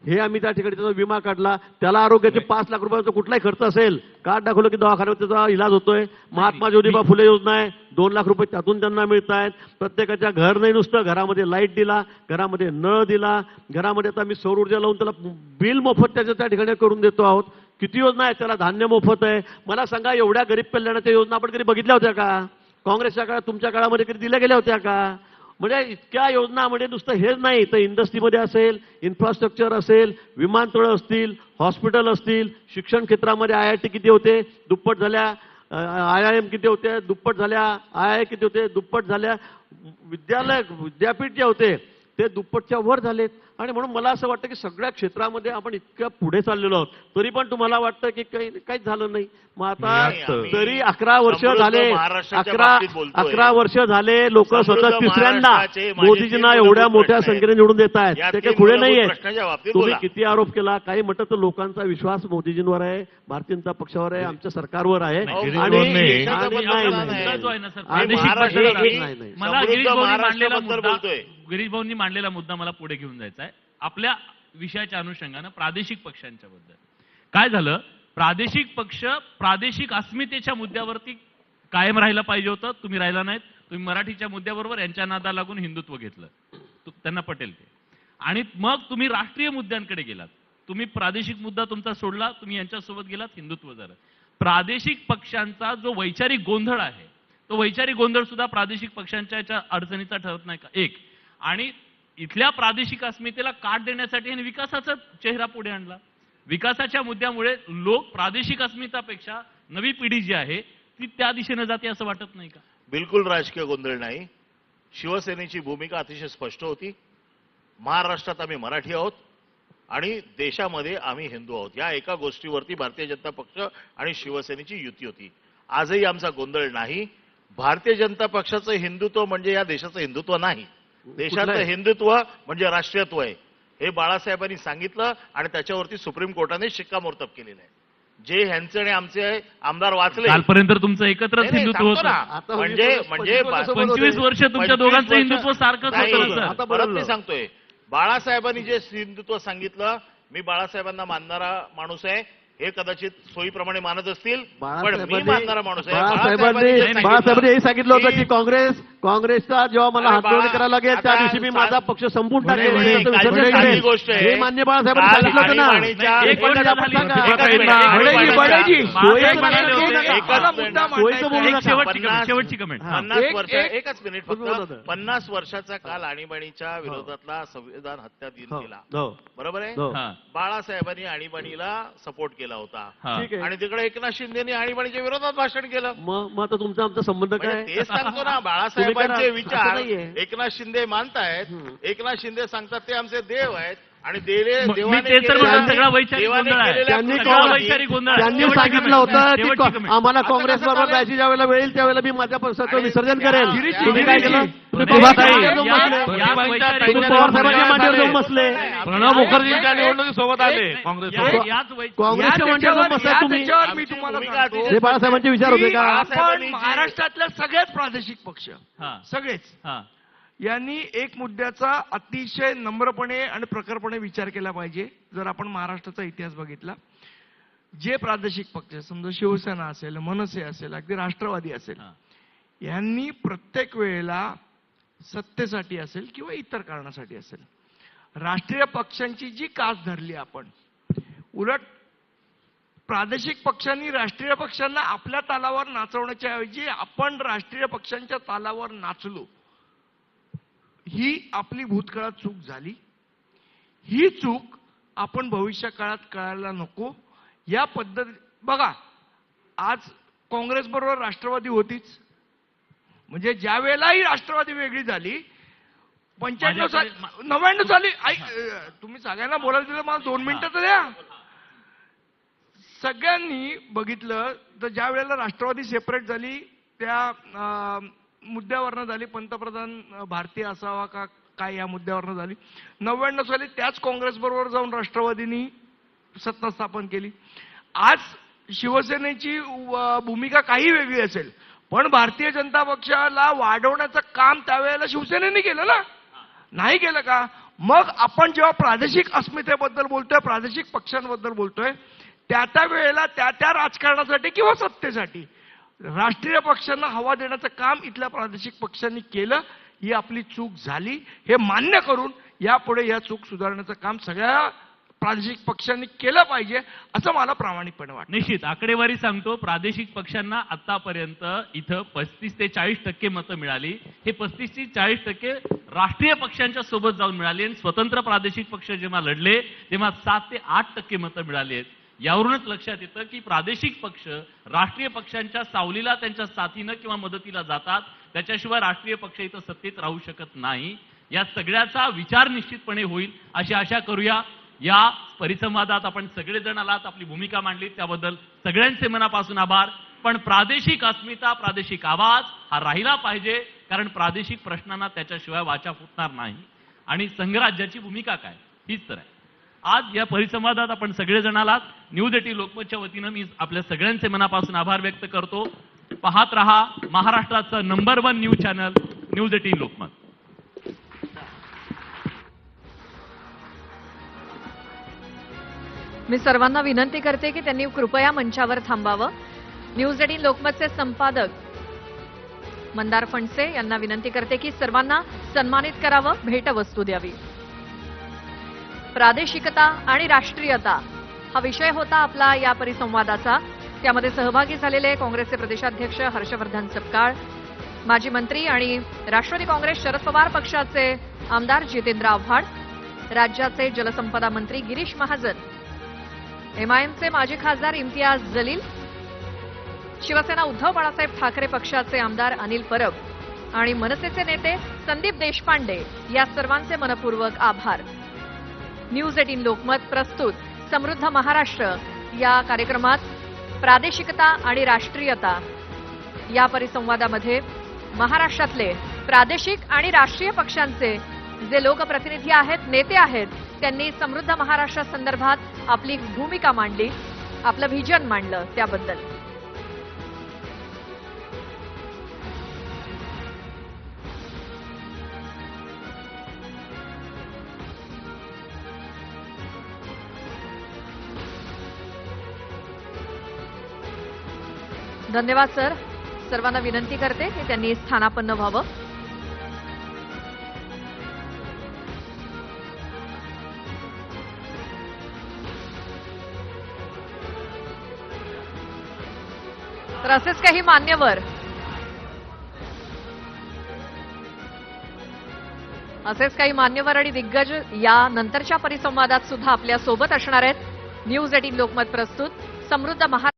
हे आम्ही त्या ठिकाणी त्याचा विमा काढला. त्याला आरोग्याचे 5 लाख रुपयाचा कुठलाही खर्च असेल, कार्ड दाखवलं की दवाखान्यात त्याचा इलाज होतोय. महात्मा ज्योतिबा फुले योजना आहे, 2 लाख रुपये त्यातून त्यांना मिळत आहेत. प्रत्येकाच्या घर नाही, नुसतं घरामध्ये लाईट दिला, घरामध्ये नळ दिला, घरामध्ये आता आम्ही सौर ऊर्जा लावून त्याला बिल मोफत त्याच्या त्या ठिकाणी करून देतो आहोत. किती योजना आहे, त्याला धान्य मोफत आहे. मला सांगा, एवढ्या गरीब कल्याणाच्या योजना आपण कधी बघितल्या होत्या का? काँग्रेसच्या काळात तुमच्या काळामध्ये कधी दिल्या गेल्या होत्या का? म्हणजे इतक्या योजनामध्ये नुसतं हेच नाही तर इंडस्ट्रीमध्ये असेल, इन्फ्रास्ट्रक्चर असेल, विमानतळं असतील, हॉस्पिटल असतील, शिक्षण क्षेत्रामध्ये IIT किती होते, दुप्पट झाल्या. IIM किती होते, दुप्पट झाल्या. II किती होते, दुप्पट झाल्या. विद्यापीठ जे होते ते दुप्पटच्या वर झालेत. आणि म्हणून मला असं वाटतं की सगळ्या क्षेत्रामध्ये आपण इतक्या पुढे चाललेलो आहोत, तरी पण तुम्हाला वाटतं की काहीच झालं नाही. मग आता आम्ही तरी 11 वर्ष समृद्ध झाले, महाराष्ट्राच्या बाबतीत बोलतोय. 11 वर्ष झाले लोक समृद्ध सतत तिसऱ्यांदा महाराष्ट्राचे माझे मोदीजींना तीन एवढ्या मूलभूत मोठ्या प्रश्न आहेत. संख्येने निवडून देत आहेत. या ते तीन काही खुळे मूलभूत नाहीये. प्रश्नाच्या बाबतीत तुम्ही बोला. किती आरोप केला, काही म्हटलं तर लोकांचा विश्वास मोदीजींवर आहे, भारतीय जनता पक्षावर आहे, आमच्या सरकारवर आहे. नाही, आणि देशाचा बदल नाही, झाला नाही. मुद्दा जो आहे ना सर, आणि प्रादेशिक महाराष्ट्राला पक्षाला- नाही, नाही. मला समृद्ध गिरीश भाऊंनी मांडलेला महाराष्ट्राबद्दल मुद्दा, बोलतोय. गिरीश भाऊंनी मांडलेला मुद्दा मला पुढे घेऊन जायचा आहे. आपल्या विषयाच्या अनुषंगानं प्रादेशिक पक्षांच्या बद्दल काय झालं, प्रादेशिक पक्ष प्रादेशिक अस्मितेच्या मुद्द्यावरती कायम राहायला पाहिजे होतं, तुम्ही राहिला नाहीत. तुम्ही मराठीच्या मुद्द्याबरोबर यांच्या नादा लागून हिंदुत्व घेतलं, त्यांना पटेल ते. आणि मग तुम्ही राष्ट्रीय मुद्द्यांकडे गेलात. तुम्ही प्रादेशिक मुद्दा तुमचा सोडला, तुम्ही यांच्यासोबत गेलात, हिंदुत्व झालं. प्रादेशिक पक्षांचा जो वैचारिक गोंधळ आहे, तो वैचारिक गोंधळ सुद्धा प्रादेशिक पक्षांच्या याच्या अडचणीचा ठरत नाही का? एक. आणि इथल्या प्रादेशिक अस्मितेला काट देण्यासाठी यांनी विकासाचा चेहरा पुढे आणला. विकासाच्या मुद्द्यामुळे लोक प्रादेशिक अस्मितापेक्षा नवी पिढी जी आहे ती त्या दिशेने जाते असं वाटत नाही का? बिलकुल राजकीय गोंधळ नाही. शिवसेनेची भूमिका अतिशय स्पष्ट होती. महाराष्ट्रात आम्ही मराठी आहोत आणि देशामध्ये आम्ही हिंदू आहोत. या एका गोष्टीवरती भारतीय जनता पक्ष आणि शिवसेनेची युती होती. आजही आमचा गोंधळ नाही. भारतीय जनता पक्षाचं हिंदुत्व म्हणजे या देशाचं हिंदुत्व नाही. देशाचं हिंदुत्व म्हणजे राष्ट्रीयत्व आहे. हे बाळासाहेबांनी सांगितलं आणि त्याच्यावरती सुप्रीम कोर्टाने शिक्कामोर्तब केलेलं आहे. जे ह्यांचे आणि आमचे आमदार वाचले कालपर्यंत तुमचं एकत्रच नाही, नाही, हिंदुत्व सांगतो होतं. ना. आता म्हणजे 25 वर्ष तुमच्या दोघांचं हिंदुत्व सारखंच नाही, होतं सर. आता परत बदललं. मी सांगतोय, बाळासाहेबांनी जे हिंदुत्व सांगितलं, मी बाळासाहेबांना मानणारा माणूस आहे. हे कदाचित सोयीप्रमाणे मानत असतील, पण मी मानणारा माणूस आहे. बाळासाहेबांनी जे सांगितलं- बाळासाहेबांनी हे सांगितलं होतं की काँग्रेसचा जेव्हा मला अरे हातवणी बाळा, करायला लागेल त्या आता दिवशी मी माझा पक्ष संपून टाकेल, नाही, त्याचं कालची विसर्जन साधी करेल. गोष्ट आहे. हे मान्य बाळासाहेबांनी काल सांगितलं होतं ना. आणीबाणीच्या- एक गोष्ट एकच झाली. सांगा. एकच एकच मिनिट. मिनिट. बळेजी, बळेजी. बाळासाहेब एकच म्हणाले मिनिट. होते, एकच मला मिनिट. मुद्दा सोयीचं बोलू मांडायचा नका. शेवटची कमेंट, शेवटची कमेंट. 50 वर्ष एक- एकच मिनिट बोला फक्त ना. 50 वर्षाचा काल आणीबाणीच्या विरोधातला संविधान हत्या दिन हो, केला. हो, बरोबर आहे. हो. हा, बाळासाहेबांनी आणीबाणीला सपोर्ट केला होता हा. ठीक आहे. आणि तिकडे एकनाथ शिंदेनी आणीबाणीच्या विरोधात भाषण केलं. मग आता तुमचा आमचा संबंध काय? म्हणजे तेच सांगतो ना, तुम्ही बाळासाहेबांचे करा. असं विचार नाहीये. एकनाथ शिंदे मानतायत. एकनाथ शिंदे सांगतात ते आमचे देव आहेत आणि मी देवाने तेच तर म्हणतो, केलेल्या- सगळा वैचारिक देवाने गोंधळ आहे. केलेल्या त्यांनी सगळा कृत्यासाठी- वैचारिक गोंधळ आहे. त्यांनी शेवटची सांगितलं comment. होतं की शेवटची comment. आम्हाला आता काँग्रेस कसं बरोबर चालेल? जायची ज्या वेळेला वेळेल त्यावेळेला मी माझ्या पक्षाचं आणि विसर्जन त्या- करेल. त्या- तुम्ही काय केलं? तुम्ही या- पवार साहेबांच्या या- जाऊन या- बसले. या वैचारिक तुम्ही पवार साहेबांच्या मांडीवर जाऊन बसले. प्रणव मुखर्जींच्या निवडणुकीसोबत आले काँग्रेस या- याच वैचारिक- काँग्रेसच्या मांडीवर जाऊन बसला तुम्ही. त्याच्यावर मी आमची तुम्हाला भूमिका सांगतो अतिशय हे बाळासाहेबांचे विचार होते की का? बाळासाहेबांनी आपण जी- महाराष्ट्रातल्या सगळेच प्रादेशिक पक्ष हा, सगळेच हा. यांनी एक मुद्द्याचा अतिशय नम्रपणे आणि प्रखरपणे विचार केला पाहिजे. जर आपण महाराष्ट्राचा इतिहास बघितला, जे प्रादेशिक पक्ष समजा शिवसेना असेल, मनसे असेल, अगदी राष्ट्रवादी असेल, हा. यांनी प्रत्येक वेळेला सत्तेसाठी असेल किंवा इतर कारणासाठी असेल राष्ट्रीय पक्षांची जी कास धरली आपण, उलट प्रादेशिक पक्षांनी राष्ट्रीय पक्षांना आपल्या तालावर नाचवण्याच्या ऐवजी आपण राष्ट्रीय पक्षांच्या तालावर नाचलो, ही आपली भूतकाळात चूक झाली. ही चूक आपण भविष्य काळात कळायला नको. या पद्धती बघा, आज काँग्रेस बरोबर राष्ट्रवादी होतीच, म्हणजे ज्या वेळेलाही राष्ट्रवादी वेगळी झाली 95 साली 99 साली तुम्ही सगळ्यांना बोलायला दिलं, मला 2 मिनिटं तर द्या. सगळ्यांनी बघितलं तर ज्या वेळेला राष्ट्रवादी सेपरेट झाली त्या मुद्द्यावरनं झाली, पंतप्रधान भारतीय असावा का काय या मुद्द्यावरनं झाली. 99 साली त्याच काँग्रेस बरोबर जाऊन राष्ट्रवादीनी सत्ता स्थापन केली. आज शिवसेनेची भूमिका काही वेगळी असेल, पण भारतीय जनता पक्षाला वाढवण्याचं काम त्यावेळेला शिवसेनेने केलं ना, नाही केलं का? मग आपण जेव्हा प्रादेशिक अस्मितेबद्दल बोलतोय, प्रादेशिक पक्षांबद्दल बोलतोय, त्या वेळेला त्या राजकारणासाठी किंवा सत्तेसाठी राष्ट्रीय पक्षांना हवा देण्याचं काम इथल्या प्रादेशिक पक्षांनी केलं. ही आपली चूक झाली हे मान्य करून यापुढे या चूक सुधारण्याचं काम सगळ्या प्रादेशिक पक्षांनी केलं पाहिजे असं मला प्रामाणिकपणे वाटतं. निश्चित आकडेवारी सांगतो, प्रादेशिक पक्षांना आतापर्यंत इथं 35 ते 40% मतं मिळाली. हे 35 ते 40% राष्ट्रीय पक्षांच्या सोबत जाऊन मिळाली आणि स्वतंत्र प्रादेशिक पक्ष जेव्हा लढले तेव्हा 7 ते 8% मतं मिळाली आहेत. यावरूनच लक्षात येतं की प्रादेशिक पक्ष राष्ट्रीय पक्षांच्या सावलीला त्यांच्या साथीनं किंवा मदतीला जातात, त्याच्याशिवाय राष्ट्रीय पक्ष इथं सत्तेत राहू शकत नाही. या सगळ्याचा विचार निश्चितपणे होईल अशी आशा करूया. या परिसंवादात आपण सगळेजण आलात, आपली भूमिका मांडली, त्याबद्दल सगळ्यांचे मनापासून आभार. पण प्रादेशिक अस्मिता, प्रादेशिक आवाज हा राहिला पाहिजे, कारण प्रादेशिक प्रश्नांना त्याच्याशिवाय वाचा फुटणार नाही. आणि संघराज्याची भूमिका काय हीच तर आहे. आज या परिसंवादात आपण सगळेजण आलात. न्यूज 18 लोकमतच्या वतीनं मी आपल्या सगळ्यांचे मनापासून आभार व्यक्त करतो. पाहत रहा महाराष्ट्राचं number 1 news channel news 18 Lokmat. मी सर्वांना विनंती करते की त्यांनी कृपया मंचावर थांबावं. न्यूज 18 लोकमतचे संपादक मंदार फणसे यांना विनंती करते की सर्वांना सन्मानित करावं, भेटवस्तू द्यावी. प्रादेशिकता आणि राष्ट्रीयता हा विषय होता आपला या परिसंवादाचा. त्यामध्ये सहभागी झालेले काँग्रेसचे प्रदेशाध्यक्ष हर्षवर्धन सपकाळ, माजी मंत्री आणि राष्ट्रवादी काँग्रेस शरद पवार पक्षाचे आमदार जितेंद्र आव्हाड, राज्याचे जलसंपदा मंत्री गिरीश महाजन, एमआयएमचे माजी खासदार इम्तियाज जलील, शिवसेना उद्धव बाळासाहेब ठाकरे पक्षाचे आमदार अनिल परब आणि मनसेचे नेते संदीप देशपांडे या सर्वांचे मनपूर्वक आभार. न्यूज 18 लोकमत प्रस्तुत समृद्ध महाराष्ट्र या कार्यक्रमात प्रादेशिकता आणि राष्ट्रीयता या परिसंवादामध्ये महाराष्ट्रातले प्रादेशिक आणि राष्ट्रीय पक्षांचे जे लोकप्रतिनिधी आहेत, नेते आहेत, त्यांनी समृद्ध महाराष्ट्रासंदर्भात आपली भूमिका मांडली, आपलं व्हिजन मांडलं. त्याबद्दल धन्यवाद सर. सर्वांना विनंती करते की त्यांनी स्थानापन्न व्हावं. तर असेच काही मान्यवर आणि दिग्गज या नंतरच्या परिसंवादात सुद्धा आपल्या सोबत असणार आहेत. न्यूज 18 लोकमत प्रस्तुत समृद्ध महाराष्ट्र